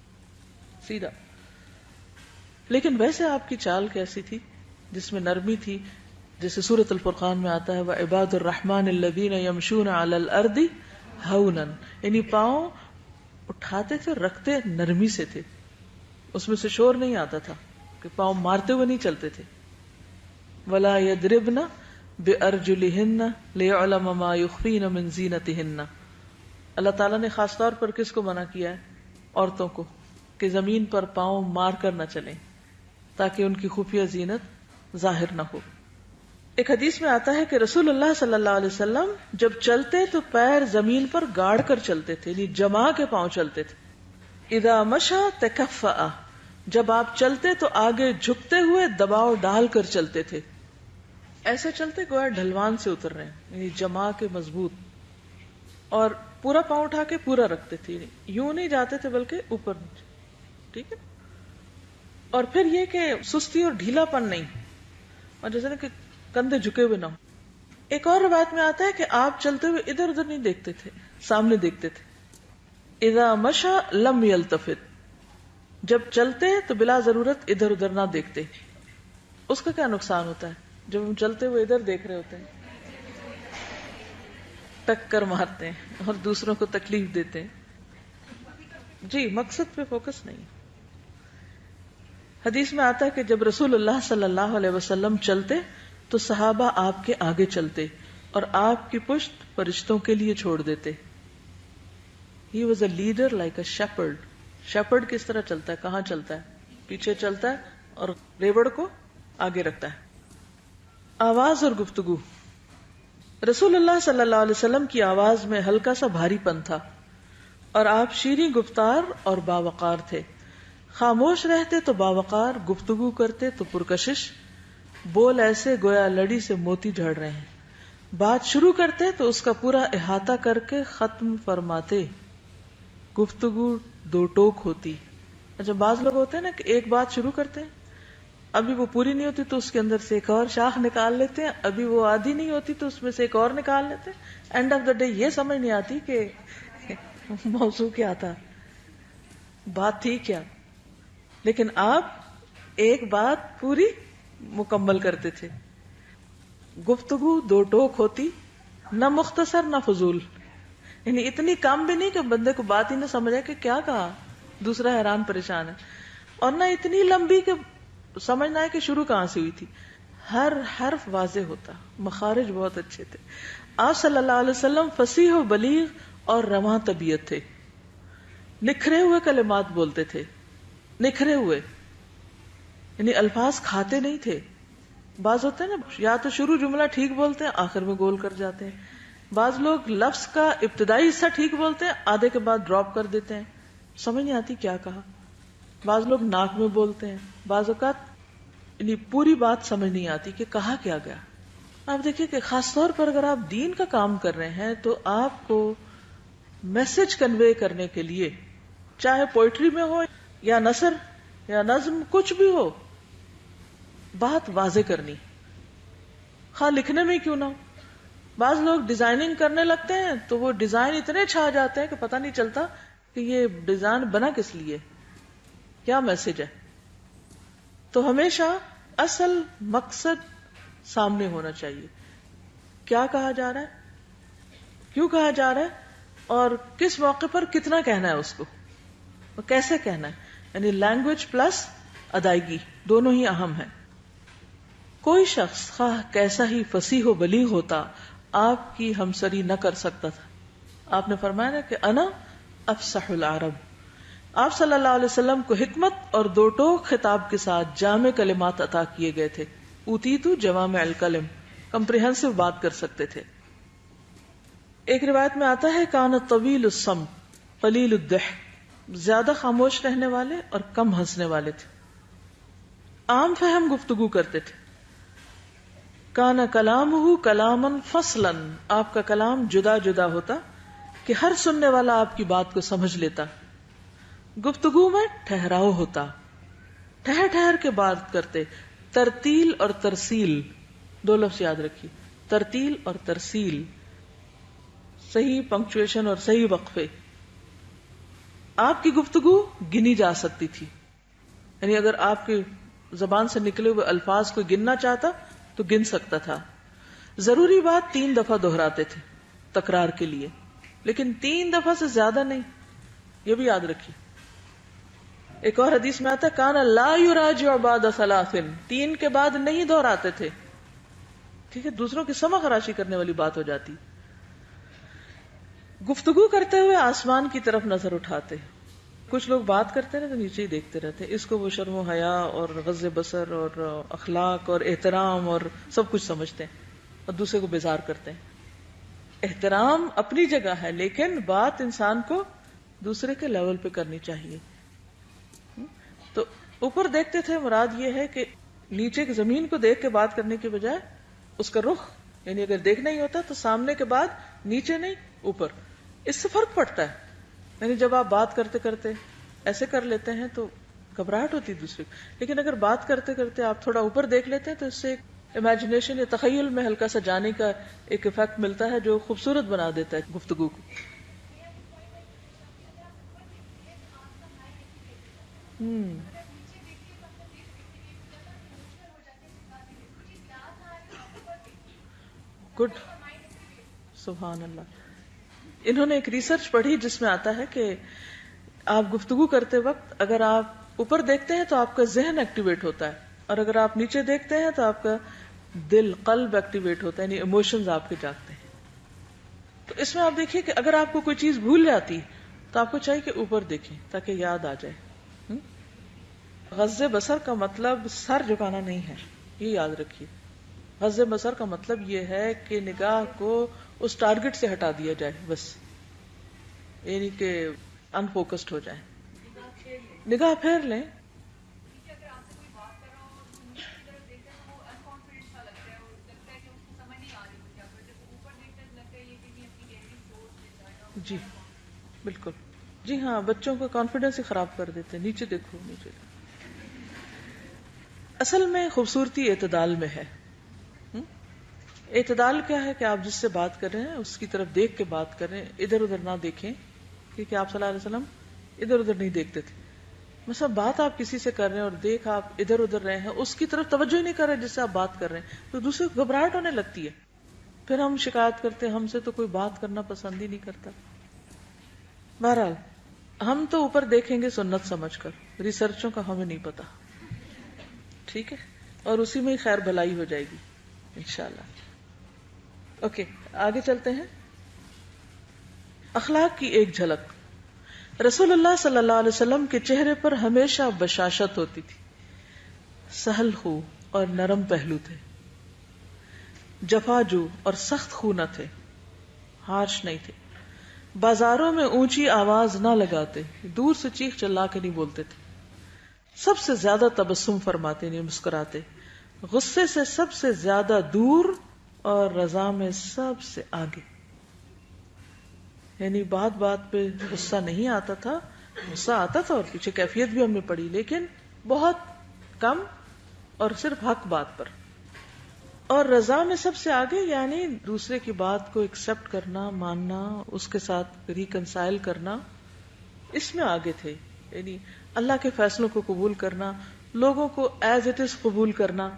سیدھا. لیکن ویسے آپ کی چال کیسی تھی جس میں نرمی تھی؟ جیسے سورۃ الفرقان میں آتا ہے وَعِبَادُ الرَّحْمَنِ الَّذِينَ يَمْشُونَ عَلَى الْأَرْضِ هَوْنًا, یعنی پاؤں اٹھاتے تھے, رکھتے نرمی سے تھے, اس میں سے شور نہیں آتا تھا کہ پاؤں مارتے ہوئے نہیں چلتے تھے. وَلَا يَضْرِبْنَ بِأَرْجُلِهِنَّ لِيَعْلَمَ مَا يُخْفِينَ مِنْ زِينَتِهِنَّ. اللہ تعالیٰ نے خاص طور پر کس کو منع کیا ہے؟ عورتوں کو, کہ زمین پر پاؤں مار کر نہ چلیں تاکہ ان کی خفیہ زینت ظاہر نہ ہو. ایک حدیث میں آتا ہے کہ رسول اللہ صلی اللہ علیہ وسلم جب چلتے تو پیر زمین پر گاڑ کر چلتے تھے, یعنی جما کے پاؤں چلتے تھے. اذا مشى تکفأ, جب آپ چلتے تو آگے جھکتے ہوئے دباؤ ڈال کر چلتے تھے, ایسے چلتے گویا ڈھلوان سے اتر رہے ہیں, یعنی جما کے مضبوط, اور پورا پاؤں اٹھا کے پورا رکھتے تھے, یوں نہیں جاتے تھے بلکہ اوپر. ٹھیک ہے. اور پھر یہ کہ سستی اور ڈھیلا پن نہیں, اور جیسے نا کہ کندھے جھکے ہوئے نہ ہو. ایک اور روایت میں آتا ہے کہ آپ چلتے ہوئے ادھر ادھر نہیں دیکھتے تھے, سامنے دیکھتے تھے. اذا مشى لم يلتفت, جب چلتے تو بلا ضرورت ادھر ادھر نہ دیکھتے. اس کا کیا نقصان ہوتا ہے جب ہم چلتے ہوئے ادھر دیکھ رہے ہوتے ہیں؟ ٹکر مارتے ہیں اور دوسروں کو تکلیف دیتے ہیں. جی, مقصد پہ فوکس نہیں. حدیث میں آتا ہے کہ جب رسول اللہ صلی اللہ علیہ وسلم چلتے تو صحابہ آپ کے آگے چلتے اور آپ کی پشت فرشتوں کے لیے چھوڑ دیتے. He was a leader like a shepherd. shepherd کس طرح چلتا ہے, کہاں چلتا ہے؟ پیچھے چلتا ہے اور ریوڑ کو آگے رکھتا ہے. آواز اور گفتگو. رسول اللہ صلی اللہ علیہ وسلم کی آواز میں ہلکا سا بھاری پن تھا اور آپ شیریں گفتار اور باوقار تھے. خاموش رہتے تو باوقار, گفتگو کرتے تو پرکشش, بول ایسے گویا لڑی سے موتی جھڑ رہے ہیں. بات شروع کرتے تو اس کا پورا احاطہ کر کے ختم فرماتے. گفتگو دو ٹوک ہوتی. اچھا, بعض لوگ ہوتے ہیں نا کہ ایک بات شروع کرتے ہیں, ابھی وہ پوری نہیں ہوتی تو اس کے اندر سے ایک اور شاخ نکال لیتے ہیں, ابھی وہ آدھی نہیں ہوتی تو اس میں سے ایک اور نکال لیتے ہیں. اینڈ آف دا ڈے یہ سمجھ نہیں آتی کہ موضوع کیا تھا, بات تھی کیا. لیکن آپ ایک بات پوری مکمل کرتے تھے. گفتگو دو ٹوک ہوتی, نہ مختصر نہ فضول, یعنی اتنی کم بھی نہیں کہ بندے کو بات ہی نہ سمجھے کہ کیا کہا, دوسرا حیران پریشان ہے, اور نہ اتنی لمبی کہ سمجھنا ہے کہ شروع کہاں سے ہوئی تھی. ہر حرف واضح ہوتا, مخارج بہت اچھے تھے. آپ صلی اللہ علیہ وسلم فصیح و بلیغ اور رواں طبیعت تھے. نکھرے ہوئے کلمات بولتے تھے, نکھرے ہوئے یعنی الفاظ کھاتے نہیں تھے. بعض ہوتے ہیں نا, یا تو شروع جملہ ٹھیک بولتے ہیں, آخر میں گول کر جاتے ہیں. بعض لوگ لفظ کا ابتدائی حصہ ٹھیک بولتے ہیں, آدھے کے بعد ڈراپ کر دیتے ہیں, سمجھ نہیں آتی کیا کہا. بعض لوگ ناک میں بولتے ہیں, بعض اوقات یعنی پوری بات سمجھ نہیں آتی کہ کہا کیا گیا. آپ دیکھیے کہ خاص طور پر اگر آپ دین کا کام کر رہے ہیں تو آپ کو میسج کنوے کرنے کے لیے, چاہے پوئٹری میں ہو یا نثر یا نظم, کچھ بھی ہو, بات واضح کرنی, خواہ لکھنے میں کیوں نہ ہو. بعض لوگ ڈیزائننگ کرنے لگتے ہیں تو وہ ڈیزائن اتنے چھا جاتے ہیں کہ پتہ نہیں چلتا کہ یہ ڈیزائن بنا کس لیے, کیا میسج ہے. تو ہمیشہ اصل مقصد سامنے ہونا چاہیے. کیا کہا جا رہا ہے, کیوں کہا جا رہا ہے, اور کس موقع پر کتنا کہنا ہے اس کو, اور کیسے کہنا ہے. یعنی لینگویج پلس ادائیگی دونوں ہی اہم ہیں. کوئی شخص خواہ کیسا ہی فصیح و بلیغ ہوتا, آپ کی ہمسری نہ کر سکتا تھا. آپ نے فرمایا نا کہ انا افصح العرب, آپ صلی اللہ علیہ وسلم کو حکمت اور دو ٹوک خطاب کے ساتھ جامع کلمات عطا کیے گئے تھے. اوتیتو جوامع الکلم، کمپریہنسو بات کر سکتے تھے. ایک روایت میں آتا ہے کان طویل الصمت قلیل الضحک، زیادہ خاموش رہنے والے اور کم ہنسنے والے تھے. عام فہم گفتگو کرتے تھے. کان کلامہ کلاما فصلا، آپ کا کلام جدا جدا ہوتا کہ ہر سننے والا آپ کی بات کو سمجھ لیتا. گفتگو میں ٹھہراؤ ہوتا، ٹھہر ٹھہر کے بات کرتے. ترتیل اور ترسیل دو لفظ یاد رکھیے، ترتیل اور ترسیل، صحیح پنکچویشن اور صحیح وقفے. آپ کی گفتگو گنی جا سکتی تھی، یعنی اگر آپ کی زبان سے نکلے ہوئے الفاظ کو گننا چاہتا تو گن سکتا تھا. ضروری بات 3 دفعہ دہراتے تھے تکرار کے لیے، لیکن 3 دفعہ سے زیادہ نہیں، یہ بھی یاد رکھیے. ایک اور حدیث میں آتا ہے کان لا یراجع بعد 3، 3 کے بعد نہیں دہراتے تھے. ٹھیک ہے، دوسروں کی سمع خراشی کرنے والی بات ہو جاتی. گفتگو کرتے ہوئے آسمان کی طرف نظر اٹھاتے. کچھ لوگ بات کرتے ہیں تو نیچے ہی دیکھتے رہتے ہیں، اس کو وہ شرم و حیا اور غض بصر اور اخلاق اور احترام اور سب کچھ سمجھتے ہیں اور دوسرے کو بیزار کرتے ہیں. احترام اپنی جگہ ہے، لیکن بات انسان کو دوسرے کے لیول پہ کرنی چاہیے. تو اوپر دیکھتے تھے مراد یہ ہے کہ نیچے کی زمین کو دیکھ کے بات کرنے کی بجائے اس کا رخ، یعنی اگر دیکھنا ہی ہوتا تو سامنے کے بعد نیچے نہیں اوپر. اس سے فرق پڑتا ہے. یعنی جب آپ بات کرتے کرتے ایسے کر لیتے ہیں تو گھبراہٹ ہوتی دوسرے کو، لیکن اگر بات کرتے کرتے آپ تھوڑا اوپر دیکھ لیتے ہیں تو اس سے ایک امیجنیشن یا تخیل میں ہلکا سا جانے کا ایک افیکٹ ملتا ہے جو خوبصورت بنا دیتا ہے گفتگو کو. گڈ، سبحان اللہ. انہوں نے ایک ریسرچ پڑھی جس میں آتا ہے کہ آپ گفتگو کرتے وقت اگر آپ اوپر دیکھتے ہیں تو آپ کا ذہن ایکٹیویٹ ہوتا ہے، اور اگر آپ نیچے دیکھتے ہیں تو آپ کا دل، قلب ایکٹیویٹ ہوتا ہے، یعنی ایموشنز آپ کے جاگتے ہیں. تو اس میں آپ دیکھیے کہ اگر آپ کو کوئی چیز بھول جاتی تو آپ کو چاہیے کہ اوپر دیکھیں تاکہ یاد آ جائے. غض بصر کا مطلب سر جھکانا نہیں ہے، یہ یاد رکھیے. غض بصر کا مطلب یہ ہے کہ نگاہ کو اس ٹارگٹ سے ہٹا دیا جائے، بس، یعنی کہ ان فوکسڈ ہو جائے. نگاہ پھیر لیں. جی بالکل، جی ہاں، بچوں کا کانفیڈنس ہی خراب کر دیتے ہیں. نیچے دیکھو، نیچے دیکھو. اصل میں خوبصورتی اعتدال میں ہے. اعتدال کیا ہے کہ آپ جس سے بات کر رہے ہیں اس کی طرف دیکھ کے بات کریں، ادھر ادھر نہ دیکھیں، کیونکہ آپ صلی اللہ علیہ وسلم ادھر ادھر نہیں دیکھتے تھے. مثلا بات آپ کسی سے کر رہے ہیں اور دیکھ آپ ادھر ادھر رہے ہیں، اس کی طرف توجہ ہی نہیں کر رہے جس سے آپ بات کر رہے ہیں، تو دوسرے کو گھبراہٹ ہونے لگتی ہے. پھر ہم شکایت کرتے ہیں ہم سے تو کوئی بات کرنا پسند ہی نہیں کرتا. بہرحال ہم تو اوپر دیکھیں گے سنت سمجھ کر، ریسرچوں کا ہمیں نہیں پتا، ٹھیک ہے، اور اسی میں ہی خیر بھلائی ہو جائے گی انشاءاللہ. اوکے، آگے چلتے ہیں. اخلاق کی ایک جھلک. رسول اللہ صلی اللہ علیہ وسلم کے چہرے پر ہمیشہ بشاشت ہوتی تھی. سہل خو اور نرم پہلو تھے، جفاجو اور سخت خو نہ تھے، ہارش نہیں تھے. بازاروں میں اونچی آواز نہ لگاتے، دور سے چیخ چلا کے نہیں بولتے تھے. سب سے زیادہ تبسم فرماتے، نہیں مسکراتے. غصے سے سب سے زیادہ دور اور رضا میں سب سے آگے. یعنی بات بات پہ غصہ نہیں آتا تھا، غصہ آتا تھا اور پیچھے کیفیت بھی ہم نے پڑھی، لیکن بہت کم اور صرف حق بات پر. اور رضا میں سب سے آگے یعنی دوسرے کی بات کو ایکسپٹ کرنا، ماننا، اس کے ساتھ ریکنسائل کرنا، اس میں آگے تھے. یعنی اللہ کے فیصلوں کو قبول کرنا، لوگوں کو ایز اٹ از قبول کرنا،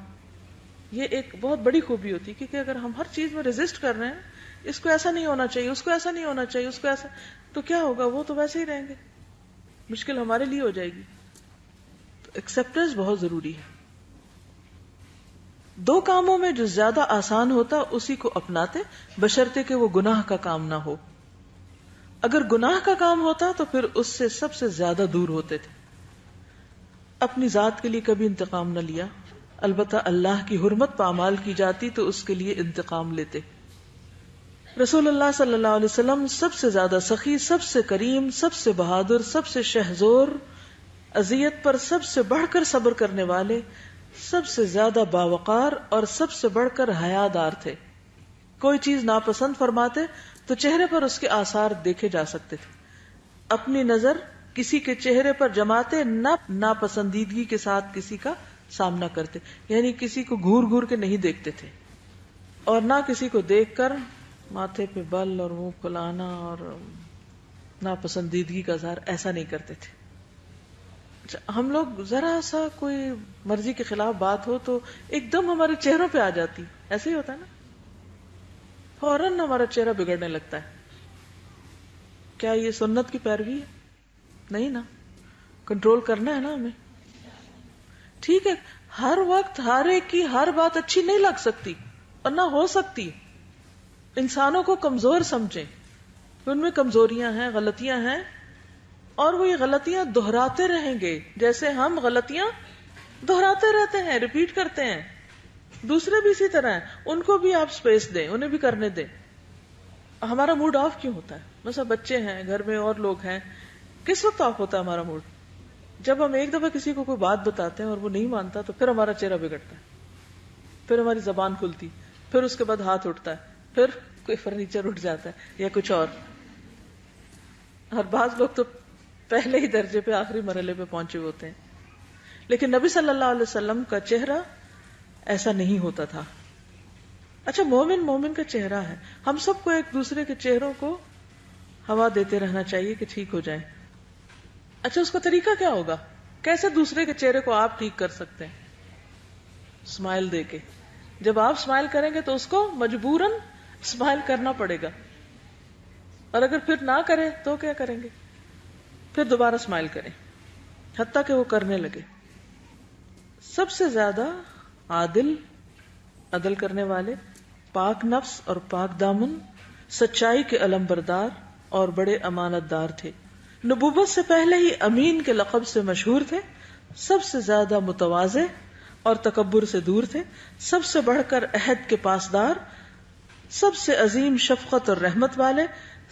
یہ ایک بہت بڑی خوبی ہوتی ہے. کیونکہ اگر ہم ہر چیز میں ریزسٹ کر رہے ہیں، اس کو ایسا نہیں ہونا چاہیے، اس کو ایسا نہیں ہونا چاہیے، اس کو ایسا، تو کیا ہوگا؟ وہ تو ویسے ہی رہیں گے، مشکل ہمارے لیے ہو جائے گی. تو ایکسپٹنس بہت ضروری ہے. 2 کاموں میں جو زیادہ آسان ہوتا اسی کو اپناتے، بشرطے کہ وہ گناہ کا کام نہ ہو. اگر گناہ کا کام ہوتا تو پھر اس سے سب سے زیادہ دور ہوتے تھے. اپنی ذات کے لیے کبھی انتقام نہ لیا، البتہ اللہ کی حرمت پامال کی جاتی تو اس کے لیے انتقام لیتے. رسول اللہ صلی اللہ علیہ وسلم سب سے زیادہ سخی، سب سے کریم، سب سے بہادر، سب سے شہزور، اذیت پر سب سے بڑھ کر صبر کرنے والے، سب سے زیادہ باوقار اور سب سے بڑھ کر حیا دار تھے. کوئی چیز ناپسند فرماتے تو چہرے پر اس کے آثار دیکھے جا سکتے تھے. اپنی نظر کسی کے چہرے پر جماتے نہ ناپسندیدگی کے ساتھ کسی کا سامنا کرتے، یعنی کسی کو گھور گھور کے نہیں دیکھتے تھے، اور نہ کسی کو دیکھ کر ماتھے پہ بل اور منہ پھلانا اور ناپسندیدگی کا اظہار ایسا نہیں کرتے تھے. ہم لوگ ذرا سا کوئی مرضی کے خلاف بات ہو تو ایک دم ہمارے چہروں پہ آ جاتی، ایسے ہی ہوتا ہے نا، فوراً ہمارا چہرہ بگڑنے لگتا ہے. کیا یہ سنت کی پیروی ہے؟ نہیں نا، کنٹرول کرنا ہے نا ہمیں. ٹھیک ہے، ہر وقت ہر ایک کی ہر بات اچھی نہیں لگ سکتی اور نہ ہو سکتی. انسانوں کو کمزور سمجھیں، ان میں کمزوریاں ہیں، غلطیاں ہیں، اور وہ یہ غلطیاں دہراتے رہیں گے جیسے ہم غلطیاں دہراتے رہتے ہیں، ریپیٹ کرتے ہیں. دوسرے بھی اسی طرح ہیں، ان کو بھی آپ سپیس دیں، انہیں بھی کرنے دیں. ہمارا موڈ آف کیوں ہوتا ہے؟ مثلا بچے ہیں گھر میں اور لوگ ہیں، کس وقت آف ہوتا ہے ہمارا موڈ؟ جب ہم ایک دفعہ کسی کو کوئی بات بتاتے ہیں اور وہ نہیں مانتا تو پھر ہمارا چہرہ بگڑتا ہے، پھر ہماری زبان کھلتی، پھر اس کے بعد ہاتھ اٹھتا ہے، پھر کوئی فرنیچر اٹھ جاتا ہے یا کچھ اور. بعض لوگ تو پہلے ہی درجے پہ آخری مرحلے پہ پہنچے ہوتے ہیں. لیکن نبی صلی اللہ علیہ وسلم کا چہرہ ایسا نہیں ہوتا تھا. اچھا، مومن کا چہرہ ہے. ہم سب کو ایک دوسرے کے چہروں کو ہوا دیتے رہنا چاہیے کہ ٹھیک ہو جائیں. اچھا، اس کا طریقہ کیا ہوگا؟ کیسے دوسرے کے چہرے کو آپ ٹھیک کر سکتے ہیں؟ اسمائل دے کے. جب آپ اسمائل کریں گے تو اس کو مجبوراً اسمائل کرنا پڑے گا، اور اگر پھر نہ کرے تو کیا کریں گے؟ پھر دوبارہ اسمائل کریں حتیٰ کہ وہ کرنے لگے. سب سے زیادہ عدل کرنے والے، پاک نفس اور پاک دامن، سچائی کے علم بردار اور بڑے امانت دار تھے. نبوت سے پہلے ہی امین کے لقب سے مشہور تھے. سب سے زیادہ متواضع اور تکبر سے دور تھے. سب سے بڑھ کر عہد کے پاسدار، سب سے عظیم شفقت اور رحمت والے،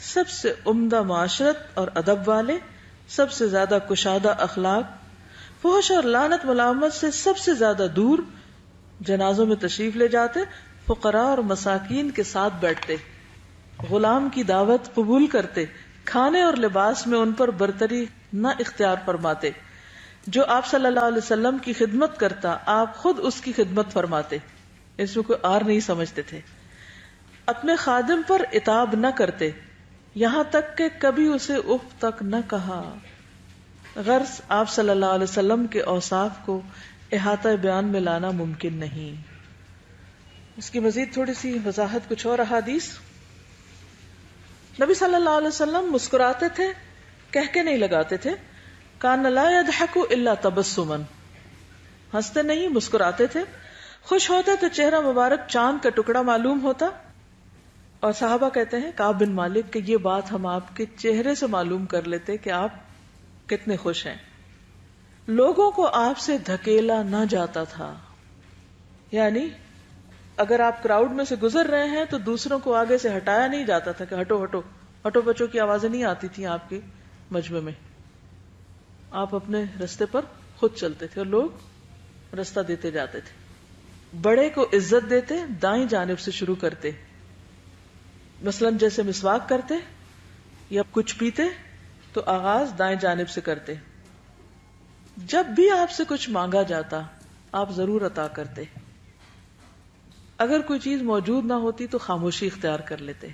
سب سے عمدہ معاشرت اور ادب والے، سب سے زیادہ کشادہ اخلاق، فحش اور لعنت ملامت سے سب سے زیادہ دور، جنازوں میں تشریف لے جاتے، فقراء اور مساکین کے ساتھ بیٹھتے، غلام کی دعوت قبول کرتے، کھانے اور لباس میں ان پر برتری نہ اختیار فرماتے. جو آپ صلی اللہ علیہ وسلم کی خدمت کرتا آپ خود اس کی خدمت فرماتے، اس میں کوئی آر نہیں سمجھتے تھے. اپنے خادم پر عتاب نہ کرتے، یہاں تک کہ کبھی اسے اف تک نہ کہا. غرض آپ صلی اللہ علیہ وسلم کے اوصاف کو احاطہ بیان میں لانا ممکن نہیں. اس کی مزید تھوڑی سی وضاحت، کچھ اور احادیث. نبی صلی اللہ علیہ وسلم مسکراتے تھے، کہہ کے نہیں لگاتے تھے. کان لا یضحک الا تبسما، ہنستے نہیں مسکراتے تھے. خوش ہوتے تو چہرہ مبارک چاند کا ٹکڑا معلوم ہوتا. اور صحابہ کہتے ہیں کعب بن مالک کہ یہ بات ہم آپ کے چہرے سے معلوم کر لیتے کہ آپ کتنے خوش ہیں. لوگوں کو آپ سے دھکیلا نہ جاتا تھا، یعنی اگر آپ کراؤڈ میں سے گزر رہے ہیں تو دوسروں کو آگے سے ہٹایا نہیں جاتا تھا کہ ہٹو ہٹو ہٹو بچوں کی آوازیں نہیں آتی تھیں آپ کے مجمع میں. آپ اپنے رستے پر خود چلتے تھے اور لوگ رستہ دیتے جاتے تھے. بڑے کو عزت دیتے، دائیں جانب سے شروع کرتے. مثلا جیسے مسواک کرتے یا کچھ پیتے تو آغاز دائیں جانب سے کرتے. جب بھی آپ سے کچھ مانگا جاتا آپ ضرور عطا کرتے. اگر کوئی چیز موجود نہ ہوتی تو خاموشی اختیار کر لیتے.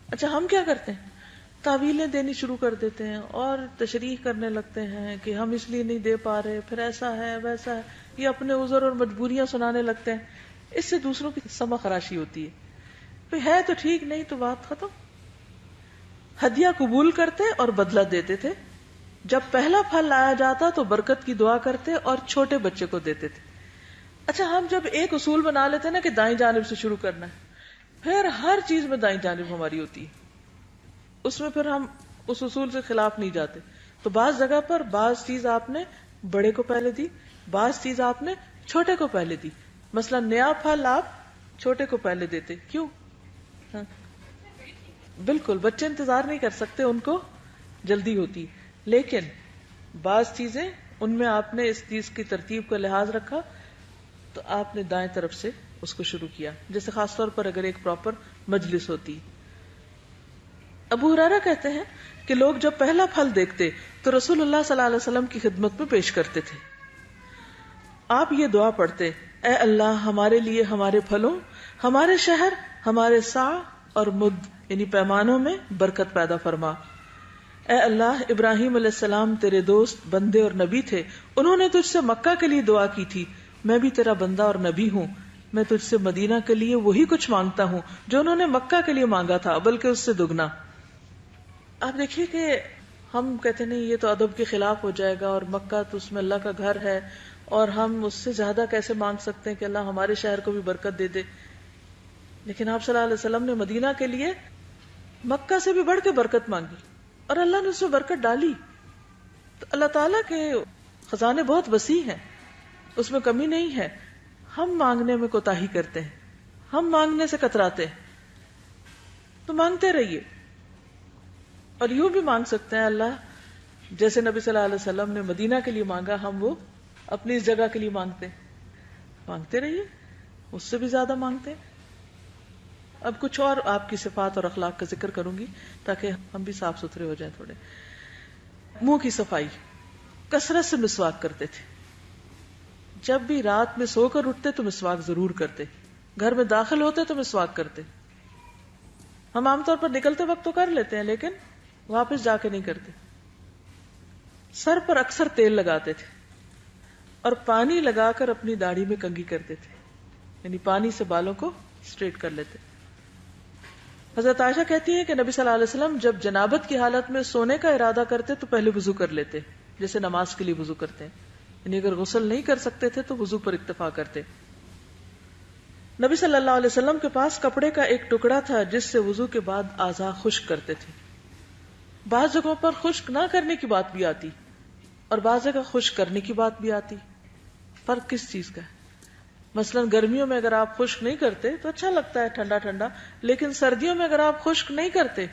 اچھا، ہم کیا کرتے ہیں؟ تعویلیں دینی شروع کر دیتے ہیں اور تشریح کرنے لگتے ہیں کہ ہم اس لیے نہیں دے پا رہے، پھر ایسا ہے ویسا ہے، یہ اپنے عذر اور مجبوریاں سنانے لگتے ہیں. اس سے دوسروں کی سما خراشی ہوتی ہے. ہے تو ٹھیک، نہیں تو بات ختم. ہدیہ قبول کرتے اور بدلہ دیتے تھے. جب پہلا پھل لایا جاتا تو برکت کی دعا کرتے اور چھوٹے بچے کو دیتے تھے. اچھا، ہم جب ایک اصول بنا لیتے نا کہ دائیں جانب سے شروع کرنا ہے، پھر ہر چیز میں دائیں جانب ہماری ہوتی ہے. اس میں پھر ہم اس اصول سے خلاف نہیں جاتے. تو بعض جگہ پر بعض چیز آپ نے بڑے کو پہلے دی، بعض چیز آپ نے چھوٹے کو پہلے دی. مثلا نیا پھل آپ چھوٹے کو پہلے دیتے، کیوں؟ ہاں بالکل، بچے انتظار نہیں کر سکتے، ان کو جلدی ہوتی. لیکن بعض چیزیں ان میں آپ نے اس چیز کی ترتیب کا لحاظ رکھا تو آپ نے دائیں طرف سے اس کو شروع کیا. جیسے خاص طور پر اگر ایک پراپر مجلس ہوتی. ابو ہریرہ کہتے ہیں کہ لوگ جب پہلا پھل دیکھتے تو رسول اللہ صلی اللہ علیہ وسلم کی خدمت میں پیش کرتے تھے. آپ یہ دعا پڑھتے: اے اللہ ہمارے لیے ہمارے پھلوں، ہمارے شہر، ہمارے سا اور مد یعنی پیمانوں میں برکت پیدا فرما. اے اللہ ابراہیم علیہ السلام تیرے دوست، بندے اور نبی تھے، انہوں نے تجھ سے مکہ کے لیے دعا کی تھی. میں بھی تیرا بندہ اور نبی ہوں، میں تجھ سے مدینہ کے لیے وہی کچھ مانگتا ہوں جو انہوں نے مکہ کے لیے مانگا تھا، بلکہ اس سے دگنا. آپ دیکھیے کہ ہم کہتے نہیں یہ تو ادب کے خلاف ہو جائے گا، اور مکہ تو اس میں اللہ کا گھر ہے، اور ہم اس سے زیادہ کیسے مانگ سکتے ہیں کہ اللہ ہمارے شہر کو بھی برکت دے دے. لیکن آپ صلی اللہ علیہ وسلم نے مدینہ کے لیے مکہ سے بھی بڑھ کے برکت مانگی اور اللہ نے اس میں برکت ڈالی. تو اللہ تعالیٰ کے خزانے بہت وسیع ہیں، اس میں کمی نہیں ہے. ہم مانگنے میں کوتاہی کرتے ہیں، ہم مانگنے سے کتراتے ہیں. تو مانگتے رہیے، اور یوں بھی مانگ سکتے ہیں اللہ جیسے نبی صلی اللہ علیہ وسلم نے مدینہ کے لیے مانگا، ہم وہ اپنی اس جگہ کے لیے مانگتے رہیے، اس سے بھی زیادہ مانگتے ہیں. اب کچھ اور آپ کی صفات اور اخلاق کا ذکر کروں گی تاکہ ہم بھی صاف ستھرے ہو جائیں تھوڑے. منہ کی صفائی، کثرت سے مسواک کرتے تھے. جب بھی رات میں سو کر اٹھتے تو مسواک ضرور کرتے، گھر میں داخل ہوتے تو مسواک کرتے. ہم عام طور پر نکلتے وقت تو کر لیتے ہیں لیکن واپس جا کے نہیں کرتے. سر پر اکثر تیل لگاتے تھے اور پانی لگا کر اپنی داڑھی میں کنگھی کرتے تھے، یعنی پانی سے بالوں کو اسٹریٹ کر لیتے. حضرت عائشہ کہتی ہے کہ نبی صلی اللہ علیہ وسلم جب جنابت کی حالت میں سونے کا ارادہ کرتے تو پہلے وضو کر لیتے، جیسے نماز کے لیے وضو کرتے ہیں. یعنی اگر غسل نہیں کر سکتے تھے تو وضو پر اکتفا کرتے. نبی صلی اللہ علیہ وسلم کے پاس کپڑے کا ایک ٹکڑا تھا جس سے وضو کے بعد اعضاء خشک کرتے تھے. بعض جگہوں پر خشک نہ کرنے کی بات بھی آتی اور بعض جگہ خشک کرنے کی بات بھی آتی. فرق کس چیز کا ہے؟ مثلا گرمیوں میں اگر آپ خشک نہیں کرتے تو اچھا لگتا ہے ٹھنڈا ٹھنڈا، لیکن سردیوں میں اگر آپ خشک نہیں کرتے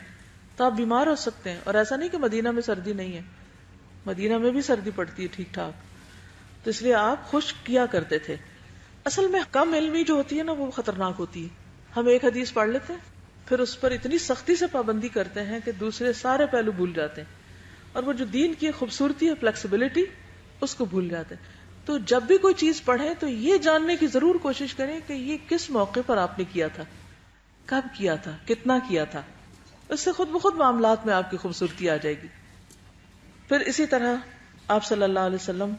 تو آپ بیمار ہو سکتے ہیں. اور ایسا نہیں کہ مدینہ میں سردی نہیں ہے، مدینہ میں بھی سردی پڑتی ہے ٹھیک ٹھاک. تو اس لیے آپ خشک کیا کرتے تھے. اصل میں کم علمی جو ہوتی ہے نا وہ خطرناک ہوتی ہے. ہم ایک حدیث پڑھ لیتے ہیں پھر اس پر اتنی سختی سے پابندی کرتے ہیں کہ دوسرے سارے پہلو بھول جاتے ہیں، اور وہ جو دین کی خوبصورتی ہے فلیکسیبلٹی اس کو بھول جاتے ہیں. تو جب بھی کوئی چیز پڑھیں تو یہ جاننے کی ضرور کوشش کریں کہ یہ کس موقع پر آپ نے کیا تھا، کب کیا تھا، کتنا کیا تھا. اس سے خود بخود معاملات میں آپ کی خوبصورتی آ جائے گی. پھر اسی طرح آپ صلی اللہ علیہ وسلم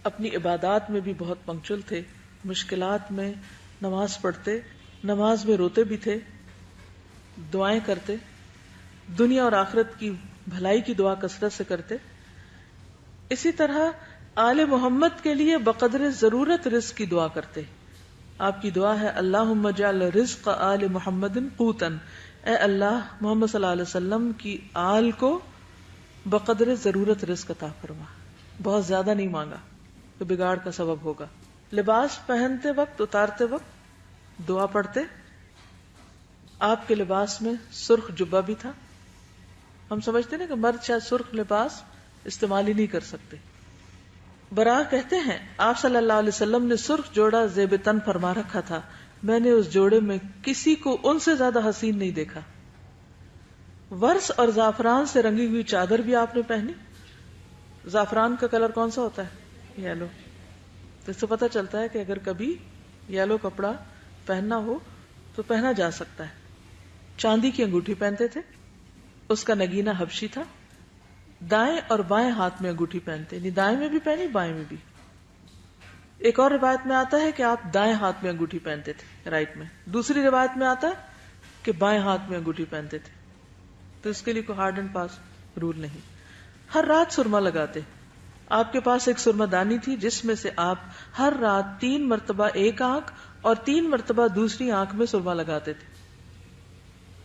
اپنی عبادات میں بھی بہت پنکچول تھے. مشکلات میں نماز پڑھتے، نماز میں روتے بھی تھے، دعائیں کرتے، دنیا اور آخرت کی بھلائی کی دعا کثرت سے کرتے. اسی طرح آل محمد کے لیے بقدر ضرورت رزق کی دعا کرتے. آپ کی دعا ہے اللہم اجعل رزق آل محمد قوتاً، اے اللہ محمد صلی اللہ علیہ وسلم کی آل کو بقدر ضرورت رزق عطا فرما. بہت زیادہ نہیں مانگا تو بگاڑ کا سبب ہوگا. لباس پہنتے وقت، اتارتے وقت دعا پڑھتے. آپ کے لباس میں سرخ جبہ بھی تھا. ہم سمجھتے نا کہ مرد شاید سرخ لباس استعمال ہی نہیں کر سکتے. براہ کہتے ہیں آپ صلی اللہ علیہ وسلم نے سرخ جوڑا زیب تن فرما رکھا تھا، میں نے اس جوڑے میں کسی کو ان سے زیادہ حسین نہیں دیکھا. ورس اور زعفران سے رنگی ہوئی چادر بھی آپ نے پہنی. زعفران کا کلر کون سا ہوتا ہے؟ یلو. تو اس سے پتہ چلتا ہے کہ اگر کبھی یلو کپڑا پہننا ہو تو پہنا جا سکتا ہے. چاندی کی انگوٹھی پہنتے تھے، اس کا نگینہ حبشی تھا. دائیں اور بائیں ہاتھ میں انگوٹھی پہنتے، یعنی دائیں میں بھی پہنی بائیں میں بھی. ایک اور روایت میں آتا ہے کہ آپ دائیں ہاتھ میں انگوٹھی پہنتے تھے، رائٹ میں. دوسری روایت میں آتا ہے کہ بائیں ہاتھ میں انگوٹھی پہنتے تھے. تو اس کے لیے کوئی ہارڈ اینڈ پاس رول نہیں. ہر رات سرما لگاتے. آپ کے پاس ایک سرما دانی تھی جس میں سے آپ ہر رات 3 مرتبہ ایک آنکھ اور 3 مرتبہ دوسری آنکھ میں سرما لگاتے تھے